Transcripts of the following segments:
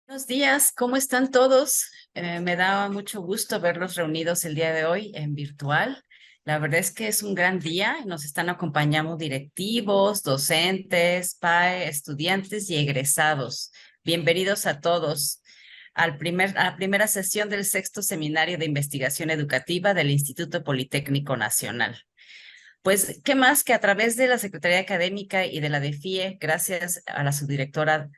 Buenos días, ¿cómo están todos? Me da mucho gusto verlos reunidos el día de hoy en virtual. La verdad es que es un gran día. Nos están acompañando directivos, docentes, PAE, estudiantes y egresados. Bienvenidos a todos a la primera sesión del sexto seminario de investigación educativa del Instituto Politécnico Nacional. Pues, ¿qué más que a través de la Secretaría Académica y de la DEFIE, gracias a la subdirectora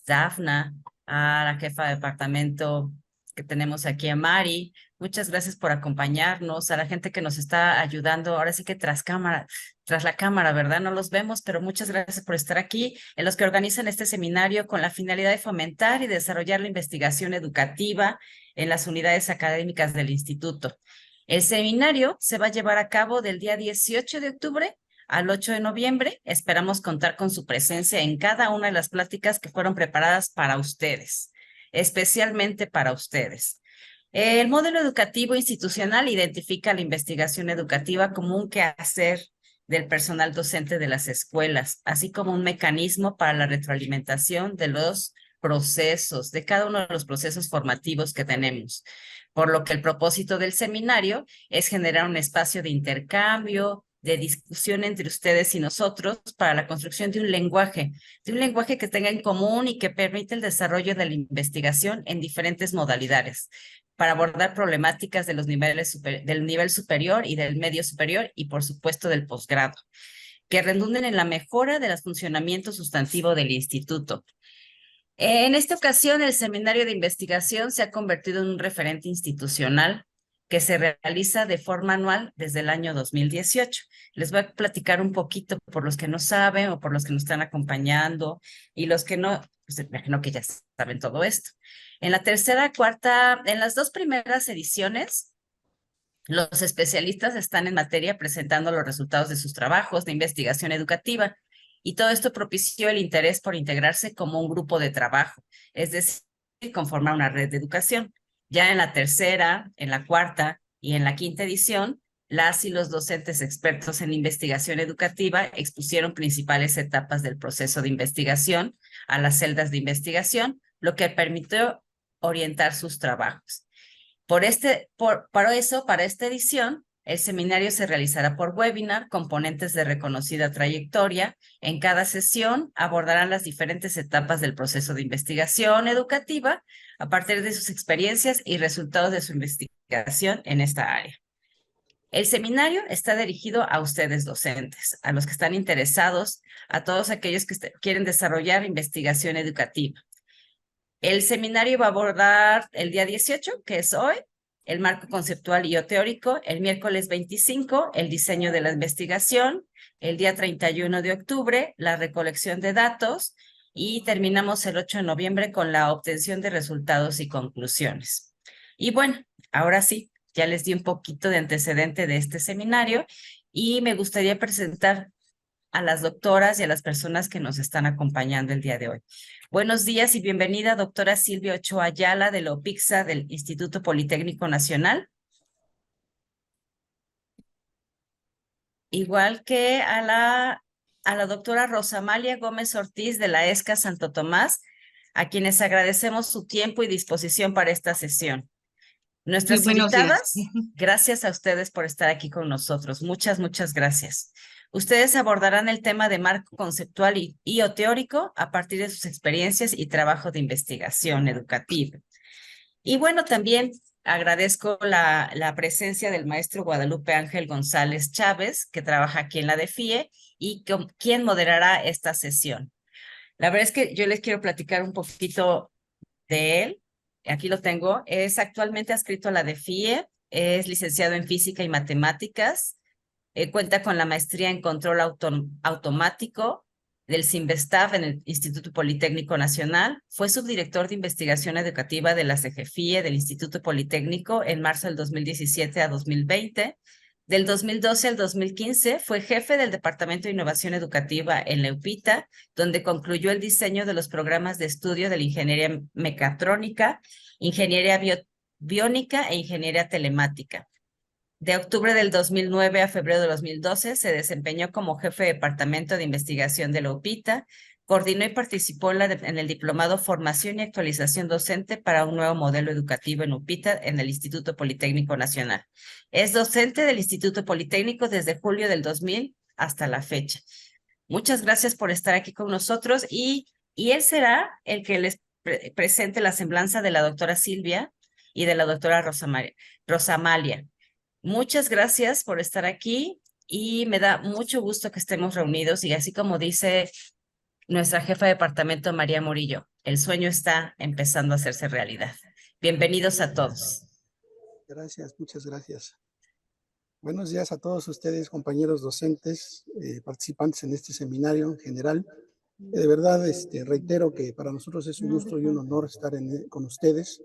Dafna, a la jefa de departamento que tenemos aquí, a Mari? Muchas gracias por acompañarnos, a la gente que nos está ayudando, ahora sí que tras cámara, tras la cámara, ¿verdad? No los vemos, pero muchas gracias por estar aquí, en los que organizan este seminario con la finalidad de fomentar y desarrollar la investigación educativa en las unidades académicas del instituto. El seminario se va a llevar a cabo del día 18 de octubre al 8 de noviembre. Esperamos contar con su presencia en cada una de las pláticas que fueron preparadas para ustedes, especialmente para ustedes. El modelo educativo institucional identifica la investigación educativa como un quehacer del personal docente de las escuelas, así como un mecanismo para la retroalimentación de los procesos, de cada uno de los procesos formativos que tenemos. Por lo que el propósito del seminario es generar un espacio de intercambio, de discusión entre ustedes y nosotros para la construcción de un lenguaje que tenga en común y que permita el desarrollo de la investigación en diferentes modalidades para abordar problemáticas de los del nivel superior y del medio superior y, por supuesto, del posgrado, que redunden en la mejora del funcionamiento sustantivo del instituto. En esta ocasión, el seminario de investigación se ha convertido en un referente institucional que se realiza de forma anual desde el año 2018. Les voy a platicar un poquito por los que no saben o por los que nos están acompañando y los que no, pues imagino que ya saben todo esto. En la tercera, cuarta, en las dos primeras ediciones, los especialistas están en materia presentando los resultados de sus trabajos de investigación educativa y todo esto propició el interés por integrarse como un grupo de trabajo, es decir, conformar una red de educación. Ya en la tercera, en la cuarta y en la quinta edición, las y los docentes expertos en investigación educativa expusieron principales etapas del proceso de investigación a las celdas de investigación, lo que permitió orientar sus trabajos. Para esta edición, el seminario se realizará por webinar con ponentes de reconocida trayectoria. En cada sesión abordarán las diferentes etapas del proceso de investigación educativa a partir de sus experiencias y resultados de su investigación en esta área. El seminario está dirigido a ustedes docentes, a los que están interesados, a todos aquellos que quieren desarrollar investigación educativa. El seminario va a abordar el día 18, que es hoy, el marco conceptual y o teórico, el miércoles 25, el diseño de la investigación, el día 31 de octubre, la recolección de datos, y terminamos el 8 de noviembre con la obtención de resultados y conclusiones. Y bueno, ahora sí, ya les di un poquito de antecedente de este seminario y me gustaría presentar a las doctoras y a las personas que nos están acompañando el día de hoy. Buenos días y bienvenida, doctora Silvia Ochoa Ayala, de la OPICSA del Instituto Politécnico Nacional. Igual que a la doctora Rosamalia Gómez Ortiz, de la ESCA Santo Tomás, a quienes agradecemos su tiempo y disposición para esta sesión. Muy Nuestras buenos días. invitadas, gracias a ustedes por estar aquí con nosotros. Muchas, muchas gracias. Ustedes abordarán el tema de marco conceptual y o teórico a partir de sus experiencias y trabajo de investigación educativa. Y bueno, también agradezco la presencia del maestro Guadalupe Ángel González Chávez, que trabaja aquí en la DEFIE y quien moderará esta sesión. La verdad es que yo les quiero platicar un poquito de él. Aquí lo tengo. Es actualmente adscrito a la DEFIE, es licenciado en Física y Matemáticas, cuenta con la maestría en Control Automático del CIMBESTAF en el Instituto Politécnico Nacional. Fue subdirector de investigación educativa de la CEGEFIE del Instituto Politécnico en marzo del 2017 a 2020. Del 2012 al 2015 fue jefe del Departamento de Innovación Educativa en la UPITA, donde concluyó el diseño de los programas de estudio de la ingeniería mecatrónica, ingeniería biónica e ingeniería telemática. De octubre del 2009 a febrero de 2012 se desempeñó como jefe de departamento de investigación de la UPITA. Coordinó y participó en el diplomado Formación y Actualización Docente para un nuevo modelo educativo en UPITA en el Instituto Politécnico Nacional. Es docente del Instituto Politécnico desde julio del 2000 hasta la fecha. Muchas gracias por estar aquí con nosotros y él será el que les presente la semblanza de la doctora Silvia y de la doctora Rosamalia. Muchas gracias por estar aquí y me da mucho gusto que estemos reunidos y así como dice nuestra jefa de departamento, María Murillo, el sueño está empezando a hacerse realidad. Bienvenidos a todos. Gracias, muchas gracias. Buenos días a todos ustedes, compañeros docentes, participantes en este seminario en general. De verdad, reitero que para nosotros es un gusto y un honor estar con ustedes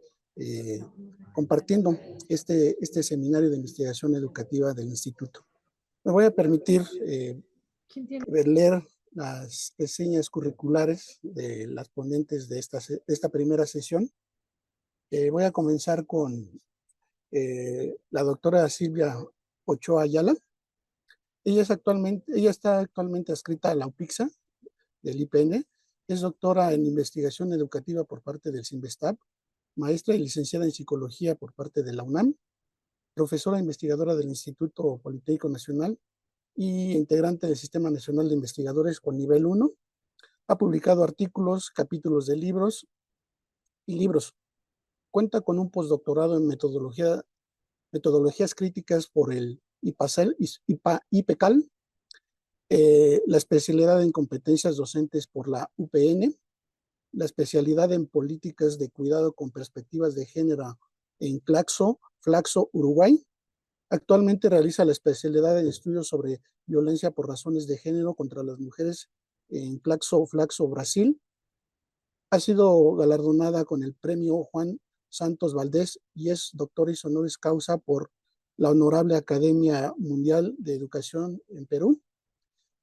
compartiendo este seminario de investigación educativa del Instituto. Me voy a permitir leer las reseñas curriculares de las ponentes de esta primera sesión. Voy a comenzar con la doctora Silvia Ochoa Ayala. Ella está actualmente adscrita a la UPIXA del IPN. Es doctora en investigación educativa por parte del CINVESTAB, maestra y licenciada en psicología por parte de la UNAM, profesora investigadora del Instituto Politécnico Nacional y integrante del Sistema Nacional de Investigadores con nivel 1. Ha publicado artículos, capítulos de libros y libros. Cuenta con un postdoctorado en metodologías críticas por el IPECAL, la especialidad en competencias docentes por la UPN, la especialidad en políticas de cuidado con perspectivas de género en Flaxo, Uruguay. Actualmente realiza la especialidad en estudios sobre violencia por razones de género contra las mujeres en Flaxo, Brasil. Ha sido galardonada con el premio Juan Santos Valdés y es doctoris honoris causa por la Honorable Academia Mundial de Educación en Perú.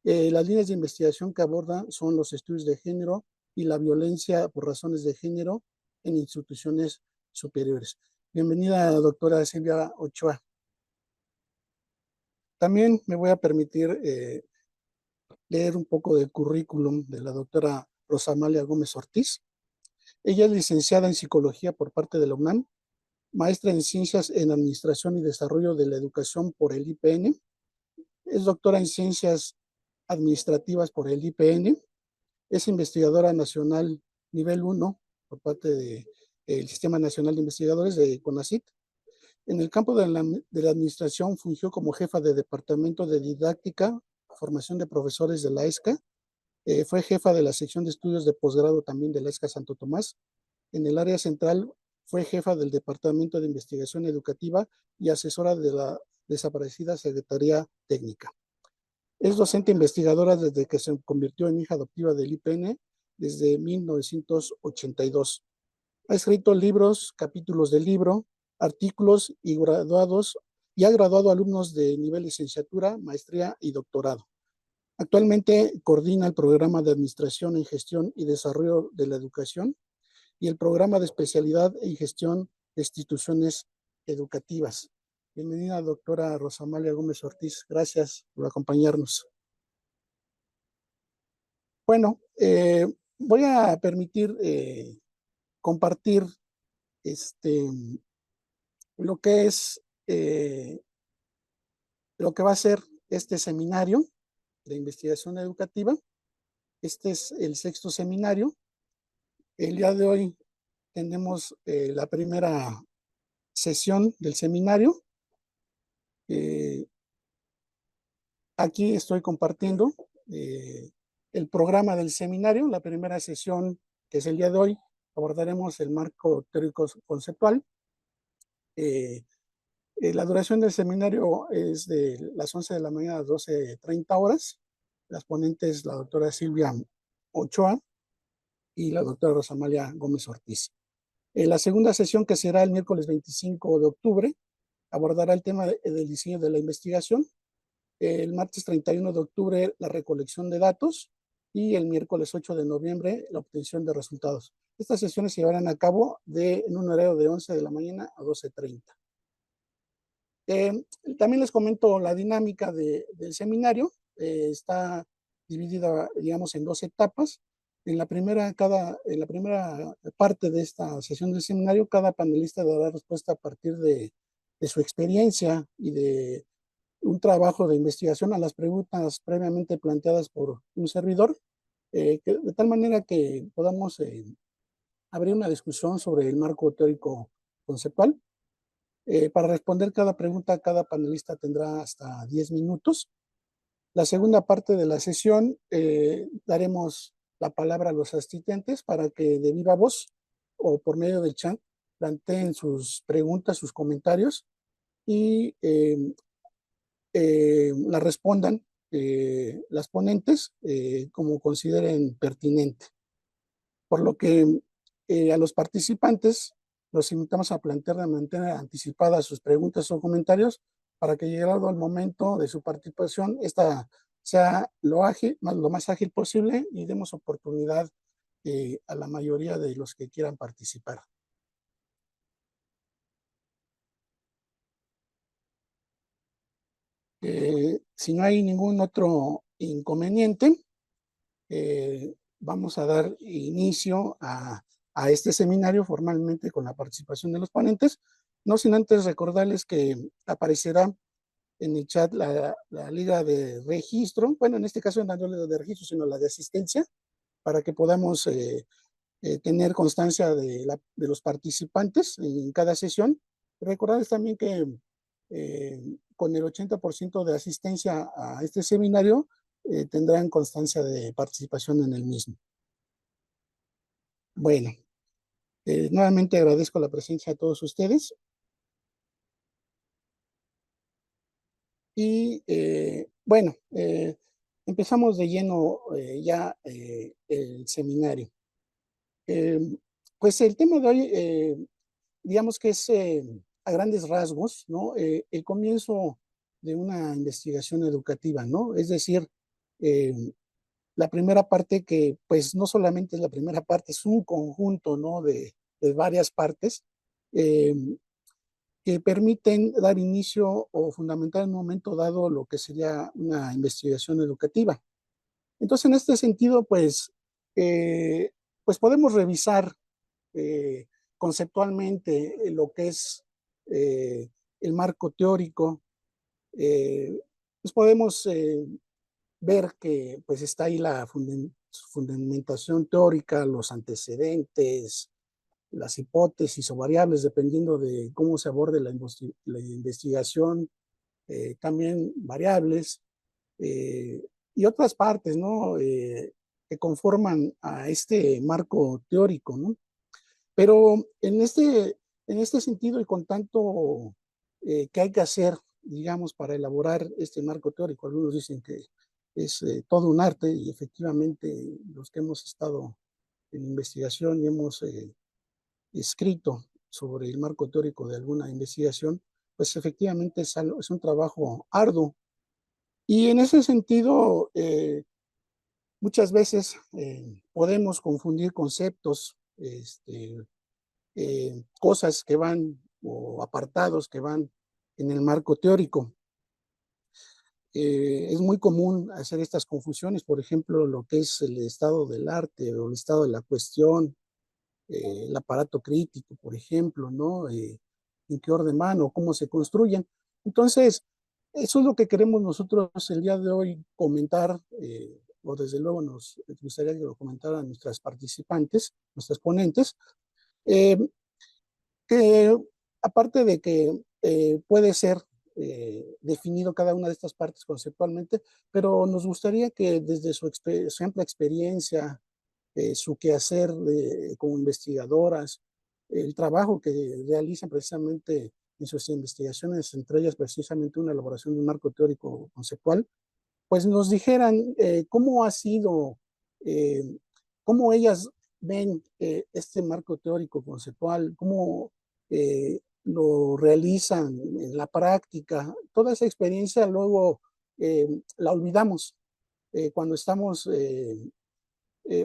Las líneas de investigación que aborda son los estudios de género y la violencia por razones de género en instituciones superiores. Bienvenida, doctora Silvia Ochoa. También me voy a permitir leer un poco del currículum de la doctora Rosamalia Gómez Ortiz. Ella es licenciada en psicología por parte de la UNAM, maestra en ciencias en administración y desarrollo de la educación por el IPN, es doctora en ciencias administrativas por el IPN, es investigadora nacional nivel 1 por parte del Sistema Nacional de Investigadores de CONACYT. En el campo de la administración fungió como jefa de departamento de didáctica, formación de profesores de la ESCA, fue jefa de la sección de estudios de posgrado también de la ESCA Santo Tomás. En el área central fue jefa del Departamento de Investigación Educativa y asesora de la desaparecida Secretaría Técnica. Es docente investigadora desde que se convirtió en hija adoptiva del IPN desde 1982. Ha escrito libros, capítulos de libro, artículos y ha graduado alumnos de nivel licenciatura, maestría y doctorado. Actualmente coordina el programa de Administración en Gestión y Desarrollo de la Educación y el programa de especialidad en gestión de instituciones educativas. Bienvenida, doctora Rosamalia Gómez Ortiz. Gracias por acompañarnos. Bueno, voy a permitir compartir lo que es, lo que va a ser este seminario de investigación educativa. Este es el 6º seminario. El día de hoy tenemos la primera sesión del seminario. Aquí estoy compartiendo el programa del seminario. La primera sesión, que es el día de hoy, abordaremos el marco teórico conceptual. La duración del seminario es de las 11 de la mañana a las 12:30 horas. Las ponentes, la doctora Silvia Ochoa y la doctora Rosamalia Gómez Ortiz. La segunda sesión, que será el miércoles 25 de octubre, abordará el tema del diseño de la investigación. El martes 31 de octubre, la recolección de datos, y el miércoles 8 de noviembre, la obtención de resultados. Estas sesiones se llevarán a cabo en un horario de 11 de la mañana a 12:30. También les comento la dinámica del seminario. Está dividida, digamos, en 2 etapas. En la primera parte de esta sesión del seminario, cada panelista dará respuesta a partir de su experiencia y de un trabajo de investigación a las preguntas previamente planteadas por un servidor, de tal manera que podamos abrir una discusión sobre el marco teórico conceptual. Para responder cada pregunta, cada panelista tendrá hasta 10 minutos. La segunda parte de la sesión daremos la palabra a los asistentes para que de viva voz o por medio del chat planteen sus preguntas, sus comentarios y las respondan las ponentes como consideren pertinente. Por lo que a los participantes los invitamos a plantear de manera anticipada sus preguntas o comentarios para que llegado al momento de su participación, esta sea lo más ágil posible y demos oportunidad a la mayoría de los que quieran participar. Si no hay ningún otro inconveniente, vamos a dar inicio a este seminario formalmente con la participación de los ponentes, no sin antes recordarles que aparecerá en el chat la liga de registro, bueno, en este caso no la liga de registro, sino la de asistencia, para que podamos tener constancia de los participantes en cada sesión. Recordarles también que con el 80% de asistencia a este seminario tendrán constancia de participación en el mismo. Bueno, nuevamente agradezco la presencia de todos ustedes. Y bueno, empezamos de lleno ya el seminario. Pues el tema de hoy, digamos que es a grandes rasgos, ¿no? El comienzo de una investigación educativa, ¿no? Es decir, eh, la primera parte que, pues, no solamente es la primera parte, es un conjunto, ¿no? De varias partes que permiten dar inicio o fundamentar en un momento dado lo que sería una investigación educativa. Entonces, en este sentido, pues podemos revisar eh, conceptualmente lo que es eh, el marco teórico, pues podemos ver que pues está ahí la fundamentación teórica, los antecedentes, las hipótesis o variables, dependiendo de cómo se aborde la investigación, también variables y otras partes, ¿no? Que conforman a este marco teórico, ¿no? Pero en este sentido y con tanto que hay que hacer, digamos, para elaborar este marco teórico, algunos dicen que es todo un arte y efectivamente los que hemos estado en investigación y hemos escrito sobre el marco teórico de alguna investigación, pues efectivamente es un trabajo arduo. Y en ese sentido, muchas veces podemos confundir conceptos, cosas que van o apartados que van en el marco teórico. Es muy común hacer estas confusiones, por ejemplo, lo que es el estado del arte o el estado de la cuestión, el aparato crítico, por ejemplo, ¿no? En qué orden van o cómo se construyen. Entonces, eso es lo que queremos nosotros el día de hoy comentar, o desde luego nos gustaría que lo comentaran nuestras participantes, nuestras ponentes, eh, que aparte de que puede ser definido cada una de estas partes conceptualmente, pero nos gustaría que desde su amplia experiencia, su quehacer como investigadoras, el trabajo que realizan precisamente en sus investigaciones, entre ellas precisamente una elaboración de un marco teórico conceptual, pues nos dijeran cómo ha sido, eh, cómo ellas ven este marco teórico conceptual, cómo lo realizan en la práctica. Toda esa experiencia luego la olvidamos cuando estamos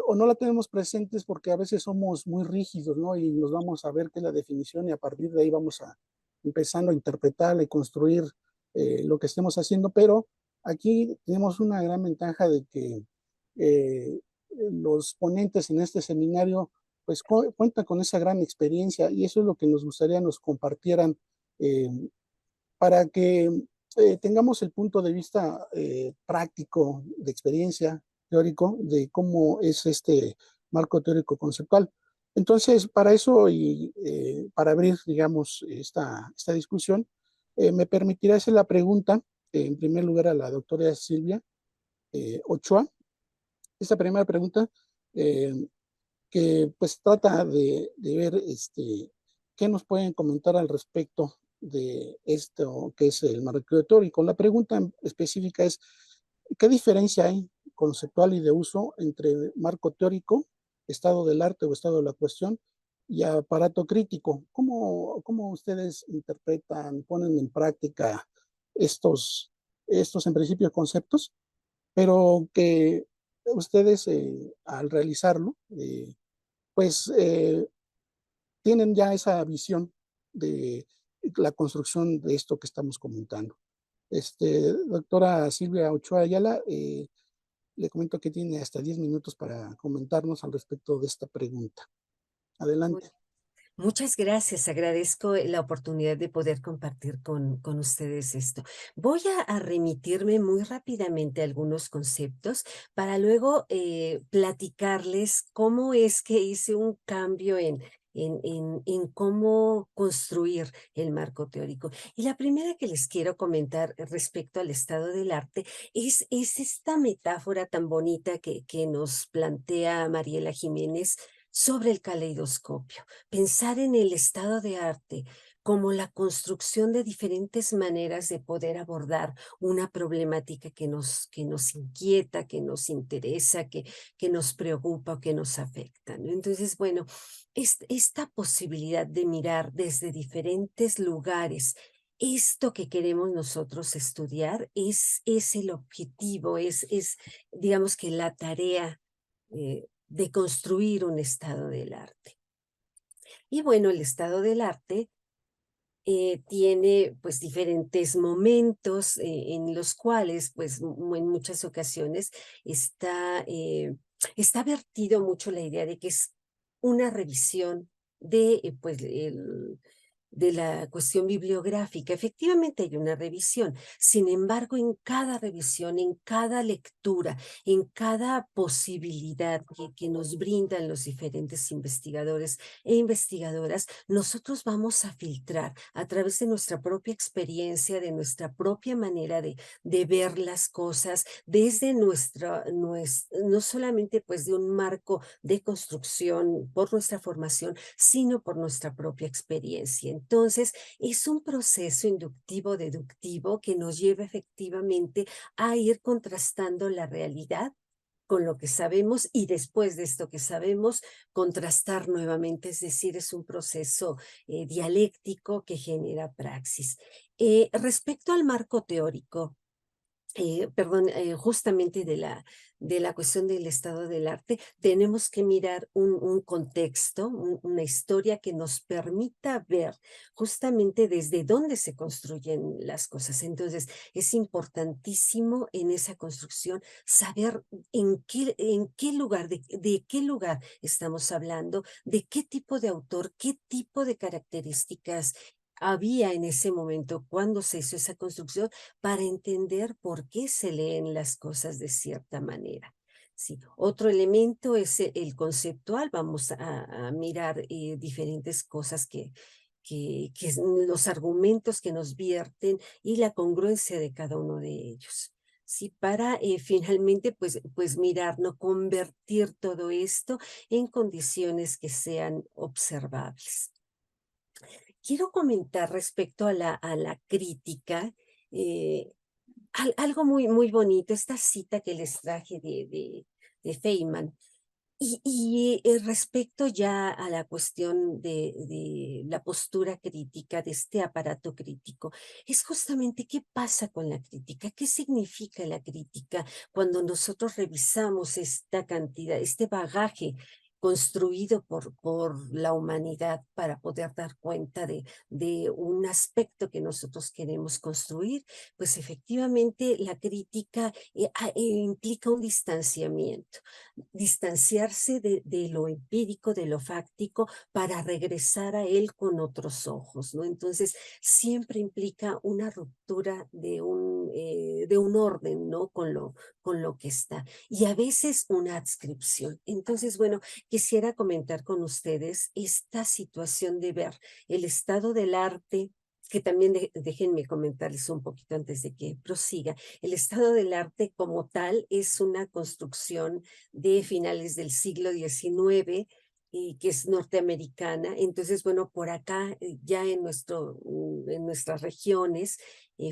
o no la tenemos presentes porque a veces somos muy rígidos, ¿no? Y nos vamos a ver qué es la definición y a partir de ahí vamos a empezando a interpretar y construir lo que estemos haciendo, pero aquí tenemos una gran ventaja de que los ponentes en este seminario pues cuentan con esa gran experiencia y eso es lo que nos gustaría nos compartieran eh, para que tengamos el punto de vista práctico, de experiencia teórico, de cómo es este marco teórico conceptual. Entonces, para eso y para abrir, digamos, esta discusión, me permitirá hacer la pregunta, en primer lugar, a la doctora Silvia Ochoa. Esta primera pregunta, eh, que pues trata de ver qué nos pueden comentar al respecto de esto que es el marco teórico. La pregunta específica es, ¿qué diferencia hay conceptual y de uso entre marco teórico, estado del arte o estado de la cuestión, y aparato crítico? ¿Cómo ustedes interpretan, ponen en práctica estos en principio conceptos, pero que ustedes al realizarlo, pues tienen ya esa visión de la construcción de esto que estamos comentando? Doctora Silvia Ochoa Ayala, le comento que tiene hasta 10 minutos para comentarnos al respecto de esta pregunta. Mu- Adelante. Muchas gracias, agradezco la oportunidad de poder compartir con ustedes esto. Voy a remitirme muy rápidamente a algunos conceptos para luego platicarles cómo es que hice un cambio en cómo construir el marco teórico. Y la primera que les quiero comentar respecto al estado del arte es esta metáfora tan bonita que nos plantea Mariela Jiménez sobre el caleidoscopio. Pensar en el estado de arte como la construcción de diferentes maneras de poder abordar una problemática que nos inquieta, que nos interesa, que nos preocupa o que nos afecta, ¿no? Entonces, bueno, esta posibilidad de mirar desde diferentes lugares esto que queremos nosotros estudiar es el objetivo, digamos que la tarea de construir un estado del arte. Y bueno, el estado del arte tiene pues diferentes momentos en los cuales pues en muchas ocasiones está vertido mucho la idea de que es una revisión de pues de la cuestión bibliográfica. Efectivamente hay una revisión. Sin embargo, en cada revisión, en cada lectura, en cada posibilidad que nos brindan los diferentes investigadores e investigadoras, nosotros vamos a filtrar a través de nuestra propia experiencia, de nuestra propia manera de ver las cosas, desde no solamente pues de un marco de construcción por nuestra formación, sino por nuestra propia experiencia. Entonces, es un proceso inductivo-deductivo que nos lleva efectivamente a ir contrastando la realidad con lo que sabemos y después de esto que sabemos, contrastar nuevamente, es decir, es un proceso dialéctico que genera praxis. Respecto al marco teórico, perdón, justamente de la cuestión del estado del arte, tenemos que mirar un contexto, una historia que nos permita ver justamente desde dónde se construyen las cosas. Entonces, es importantísimo en esa construcción saber en qué lugar, de qué lugar estamos hablando, de qué tipo de autor, qué tipo de características había en ese momento cuando se hizo esa construcción para entender por qué se leen las cosas de cierta manera. Sí. Otro elemento es el conceptual. Vamos a mirar diferentes cosas los argumentos que nos vierten y la congruencia de cada uno de ellos. Sí, para finalmente pues mirar, no convertir todo esto en condiciones que sean observables. Quiero comentar respecto a la crítica, eh, algo muy bonito, esta cita que les traje de Feynman. Respecto ya a la cuestión de la postura crítica, de este aparato crítico, es justamente qué pasa con la crítica, qué significa la crítica cuando nosotros revisamos esta cantidad, este bagaje construido por la humanidad para poder dar cuenta de un aspecto que nosotros queremos construir, pues efectivamente la crítica implica un distanciamiento, distanciarse de lo empírico, de lo fáctico, para regresar a él con otros ojos, ¿no? Entonces, siempre implica una ruptura de un orden, ¿no? Con lo que está. Y a veces una adscripción. Entonces, bueno, quisiera comentar con ustedes esta situación de ver el estado del arte, que también déjenme comentarles un poquito antes de que prosiga. El estado del arte como tal es una construcción de finales del siglo XIX, que es norteamericana. Entonces, bueno, por acá, ya en nuestras regiones,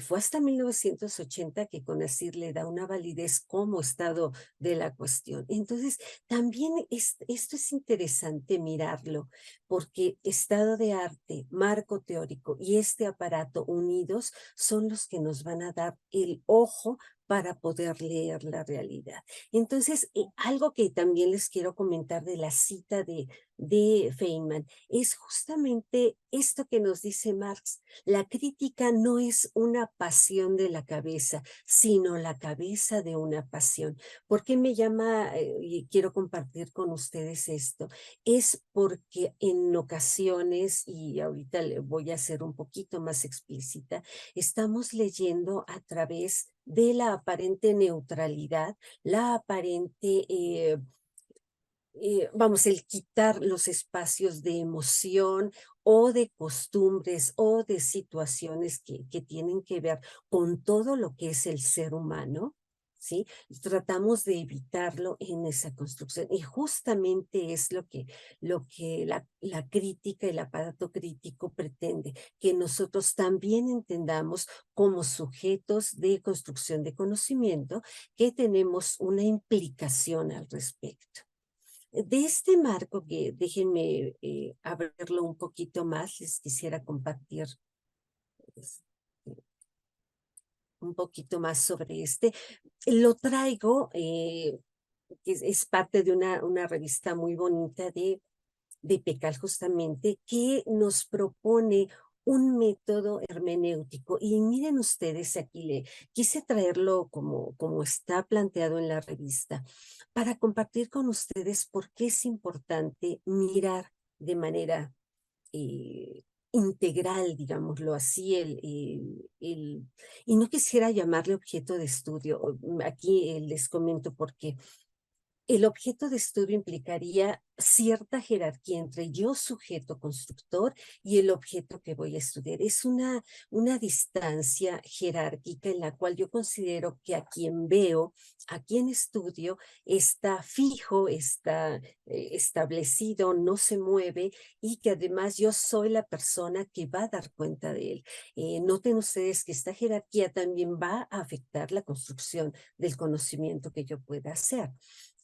fue hasta 1980 que CONACYT le da una validez como estado de la cuestión. Entonces, también esto es interesante mirarlo, porque estado de arte, marco teórico y este aparato unidos son los que nos van a dar el ojo para poder leer la realidad. Entonces, algo que también les quiero comentar de la cita de Feynman es justamente esto que nos dice Marx: la crítica no es una pasión de la cabeza, sino la cabeza de una pasión. ¿Por qué me llama y quiero compartir con ustedes esto? Es porque en ocasiones, y ahorita le voy a ser un poquito más explícita, estamos leyendo a través de la aparente neutralidad, la aparente vamos, el quitar los espacios de emoción o de costumbres o de situaciones que tienen que ver con todo lo que es el ser humano, ¿sí? Tratamos de evitarlo en esa construcción. Y justamente es lo que la crítica, el aparato crítico pretende, que nosotros también entendamos como sujetos de construcción de conocimiento, que tenemos una implicación al respecto. De este marco, que déjenme abrirlo un poquito más, les quisiera compartir este, un poquito más sobre este. Lo traigo, que es parte de una revista muy bonita de Pecal, justamente, que nos propone un método hermenéutico. Y miren ustedes, aquí le quise traerlo como está planteado en la revista, para compartir con ustedes por qué es importante mirar de manera integral, digámoslo así, y no quisiera llamarle objeto de estudio. Aquí les comento por qué. El objeto de estudio implicaría cierta jerarquía entre yo, sujeto constructor, y el objeto que voy a estudiar. Es una distancia jerárquica en la cual yo considero que a quien veo, a quien estudio, está fijo, está establecido, no se mueve, y que además yo soy la persona que va a dar cuenta de él. Noten ustedes que esta jerarquía también va a afectar la construcción del conocimiento que yo pueda hacer.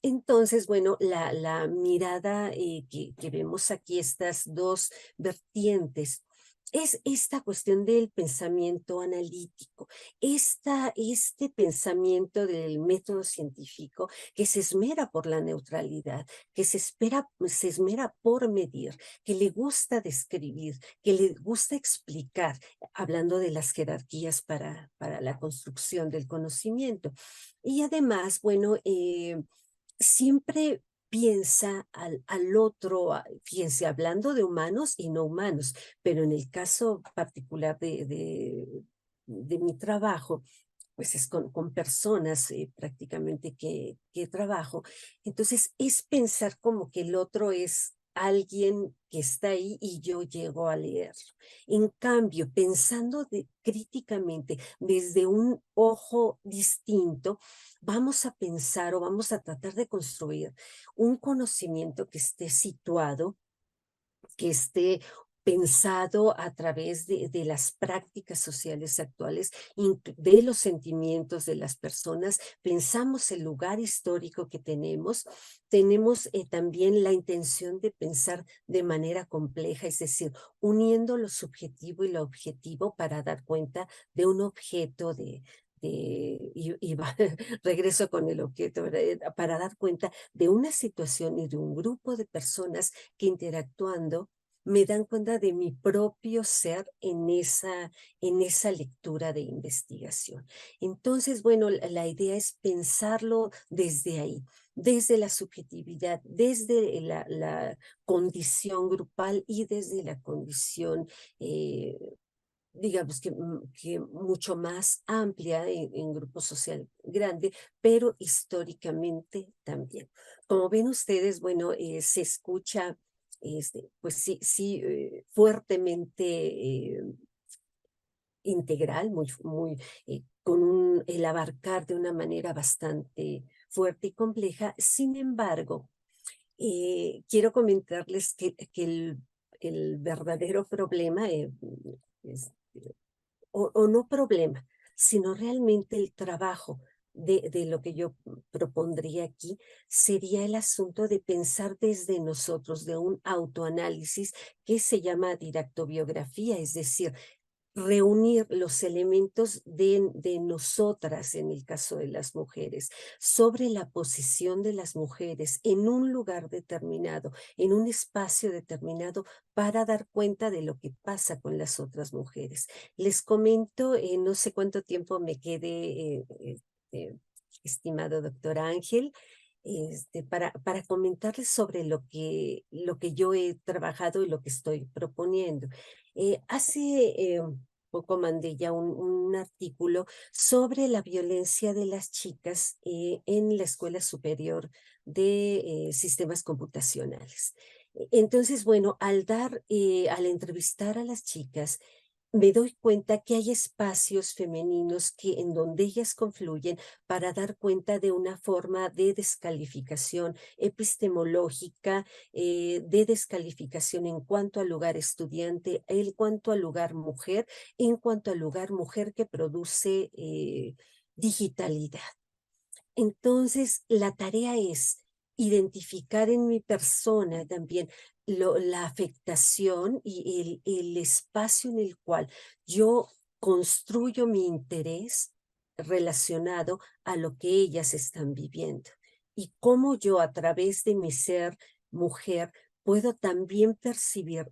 Entonces, bueno, la mirada que vemos aquí, estas dos vertientes, es esta cuestión del pensamiento analítico, este pensamiento del método científico que se esmera por la neutralidad, que se esmera por medir, que le gusta describir, que le gusta explicar, hablando de las jerarquías para la construcción del conocimiento. Y además, bueno, siempre piensa al otro, fíjense, hablando de humanos y no humanos, pero en el caso particular de mi trabajo, pues es con personas prácticamente que trabajo. Entonces es pensar como que el otro es alguien que está ahí y yo llego a leerlo. En cambio, pensando críticamente desde un ojo distinto, vamos a pensar o vamos a tratar de construir un conocimiento que esté situado, que esté pensado a través de las prácticas sociales actuales, de los sentimientos de las personas. Pensamos el lugar histórico que tenemos también la intención de pensar de manera compleja, es decir, uniendo lo subjetivo y lo objetivo para dar cuenta de un objeto regreso con el objeto, ¿verdad? Para dar cuenta de una situación y de un grupo de personas que interactuando me dan cuenta de mi propio ser en esa lectura de investigación. Entonces, bueno, la idea es pensarlo desde ahí, desde la subjetividad, desde la condición grupal y desde la condición digamos que mucho más amplia en grupo social grande, pero históricamente también. Como ven ustedes, bueno, se escucha, pues sí, sí, fuertemente integral, con el abarcar de una manera bastante fuerte y compleja. Sin embargo, quiero comentarles que el verdadero problema es o no problema, sino realmente el trabajo de lo que yo propondría aquí sería el asunto de pensar desde nosotros, de un autoanálisis que se llama didactobiografía, es decir, reunir los elementos de nosotras, en el caso de las mujeres, sobre la posición de las mujeres en un lugar determinado, en un espacio determinado, para dar cuenta de lo que pasa con las otras mujeres. Les comento, no sé cuánto tiempo me quede, estimado doctor Ángel, para comentarles sobre lo que yo he trabajado y lo que estoy proponiendo. Hace poco mandé ya un artículo sobre la violencia de las chicas en la Escuela Superior de Sistemas Computacionales. Entonces, bueno, al entrevistar a las chicas, me doy cuenta que hay espacios femeninos en donde ellas confluyen para dar cuenta de una forma de descalificación epistemológica, de descalificación en cuanto al lugar estudiante, en cuanto al lugar mujer, en cuanto al lugar mujer que produce digitalidad. Entonces, la tarea es identificar en mi persona también la afectación y el espacio en el cual yo construyo mi interés relacionado a lo que ellas están viviendo y cómo yo a través de mi ser mujer puedo también percibir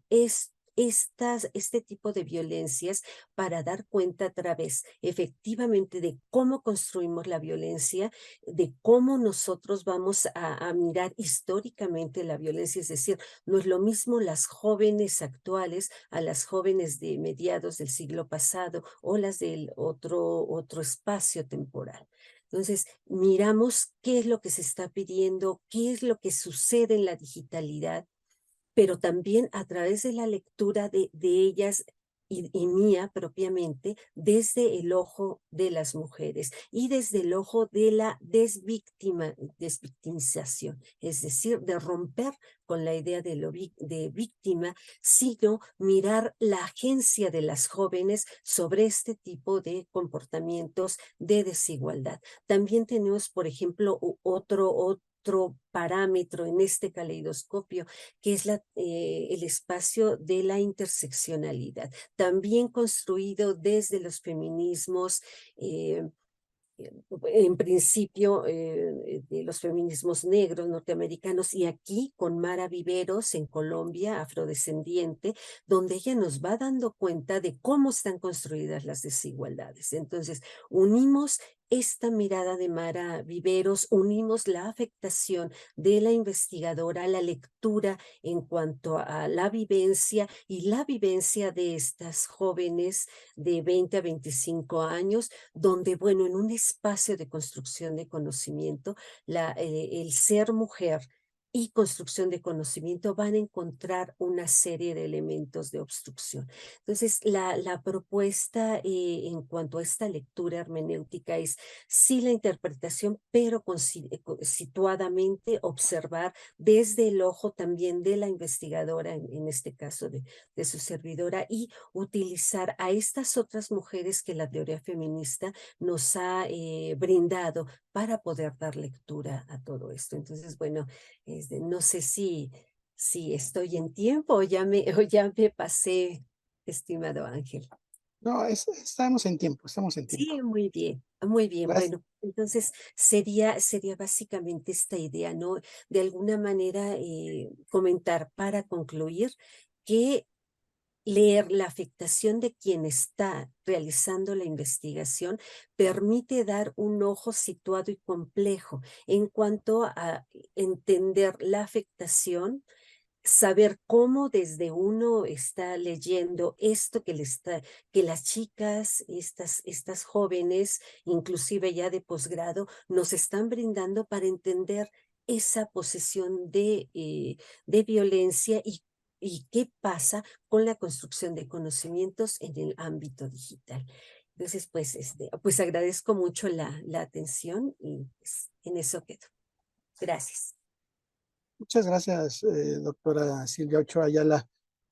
este tipo de violencias para dar cuenta a través efectivamente de cómo construimos la violencia, de cómo nosotros vamos a mirar históricamente la violencia, es decir, no es lo mismo las jóvenes actuales a las jóvenes de mediados del siglo pasado o las del otro espacio temporal. Entonces, miramos qué es lo que se está pidiendo, qué es lo que sucede en la digitalidad, pero también a través de la lectura de ellas y mía propiamente, desde el ojo de las mujeres y desde el ojo de la desvictimización, es decir, de romper con la idea de víctima, sino mirar la agencia de las jóvenes sobre este tipo de comportamientos de desigualdad. También tenemos, por ejemplo, otro parámetro en este caleidoscopio, que es el espacio de la interseccionalidad, también construido desde los feminismos, en principio de los feminismos negros norteamericanos, y aquí con Mara Viveros en Colombia, afrodescendiente, donde ella nos va dando cuenta de cómo están construidas las desigualdades. Entonces, unimos esta mirada de Mara Viveros, unimos la afectación de la investigadora, la lectura en cuanto a la vivencia y la vivencia de estas jóvenes de 20 a 25 años, donde, bueno, en un espacio de construcción de conocimiento, el ser mujer y construcción de conocimiento van a encontrar una serie de elementos de obstrucción. Entonces, la propuesta en cuanto a esta lectura hermenéutica es sí la interpretación, pero situadamente observar desde el ojo también de la investigadora, en este caso de su servidora, y utilizar a estas otras mujeres que la teoría feminista nos ha brindado para poder dar lectura a todo esto. Entonces, bueno, no sé si estoy en tiempo o ya me pasé, estimado Ángel. No, estamos en tiempo, estamos en tiempo. Sí, muy bien, muy bien. Gracias. Bueno, entonces sería básicamente esta idea, ¿no? De alguna manera comentar para concluir que leer la afectación de quien está realizando la investigación permite dar un ojo situado y complejo en cuanto a entender la afectación, saber cómo desde uno está leyendo esto que las chicas, estas jóvenes, inclusive ya de posgrado, nos están brindando para entender esa posesión de violencia y qué pasa con la construcción de conocimientos en el ámbito digital. Entonces, pues agradezco mucho la atención y pues, en eso quedo. Gracias. Muchas gracias, doctora Silvia Ochoa Ayala.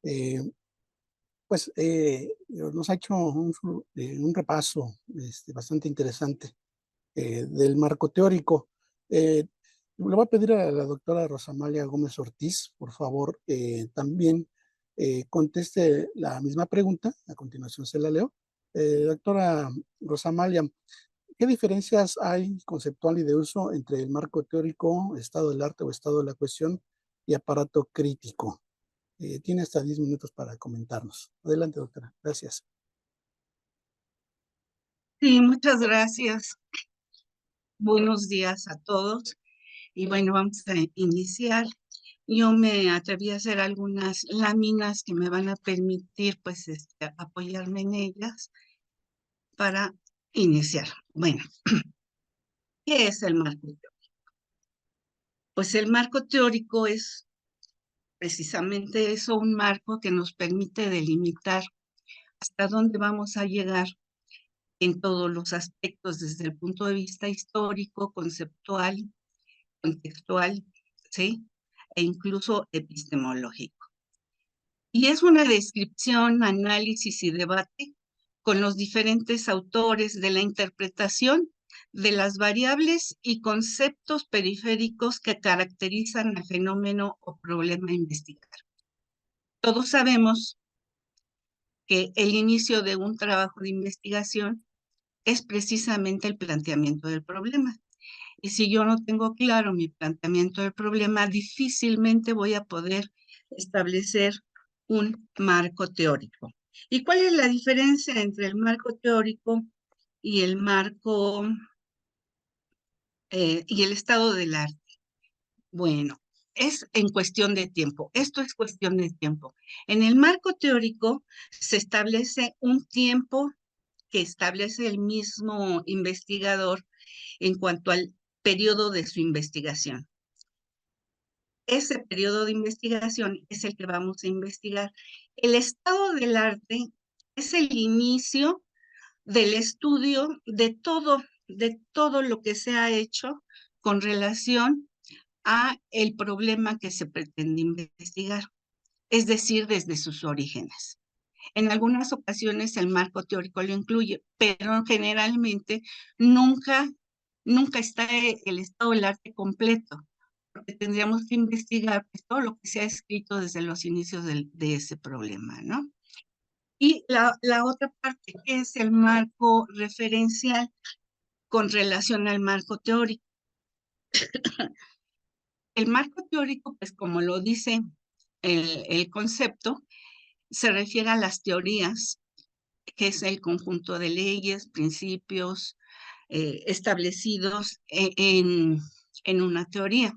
Eh, nos ha hecho un repaso bastante interesante del marco teórico. Le voy a pedir a la doctora Rosamalia Gómez Ortiz, por favor, también conteste la misma pregunta. A continuación se la leo. Doctora Rosamalia, ¿qué diferencias hay conceptual y de uso entre el marco teórico, estado del arte o estado de la cuestión y aparato crítico? Tiene hasta 10 minutos para comentarnos. Adelante, doctora. Gracias. Sí, muchas gracias. Buenos días a todos. Y bueno, vamos a iniciar. Yo me atreví a hacer algunas láminas que me van a permitir, pues, apoyarme en ellas para iniciar. Bueno, ¿qué es el marco teórico? Pues el marco teórico es precisamente eso, un marco que nos permite delimitar hasta dónde vamos a llegar en todos los aspectos, desde el punto de vista histórico, conceptual, contextual, ¿sí? E incluso epistemológico. Y es una descripción, análisis y debate con los diferentes autores de la interpretación de las variables y conceptos periféricos que caracterizan al fenómeno o problema a investigar. Todos sabemos que el inicio de un trabajo de investigación es precisamente el planteamiento del problema. Y si yo no tengo claro mi planteamiento del problema, difícilmente voy a poder establecer un marco teórico. ¿Y cuál es la diferencia entre el marco teórico y el marco y el estado del arte? Bueno, es en cuestión de tiempo. Esto es cuestión de tiempo. En el marco teórico se establece un tiempo que establece el mismo investigador en cuanto al periodo de su investigación. Ese periodo de investigación es el que vamos a investigar. El estado del arte es el inicio del estudio de todo lo que se ha hecho con relación a el problema que se pretende investigar, es decir, desde sus orígenes. En algunas ocasiones el marco teórico lo incluye, pero generalmente nunca está el estado del arte completo, porque tendríamos que investigar pues, todo lo que se ha escrito desde los inicios de ese problema, ¿no? Y la otra parte es el marco referencial con relación al marco teórico. El marco teórico, pues como lo dice el concepto, se refiere a las teorías, que es el conjunto de leyes, principios establecidos en una teoría.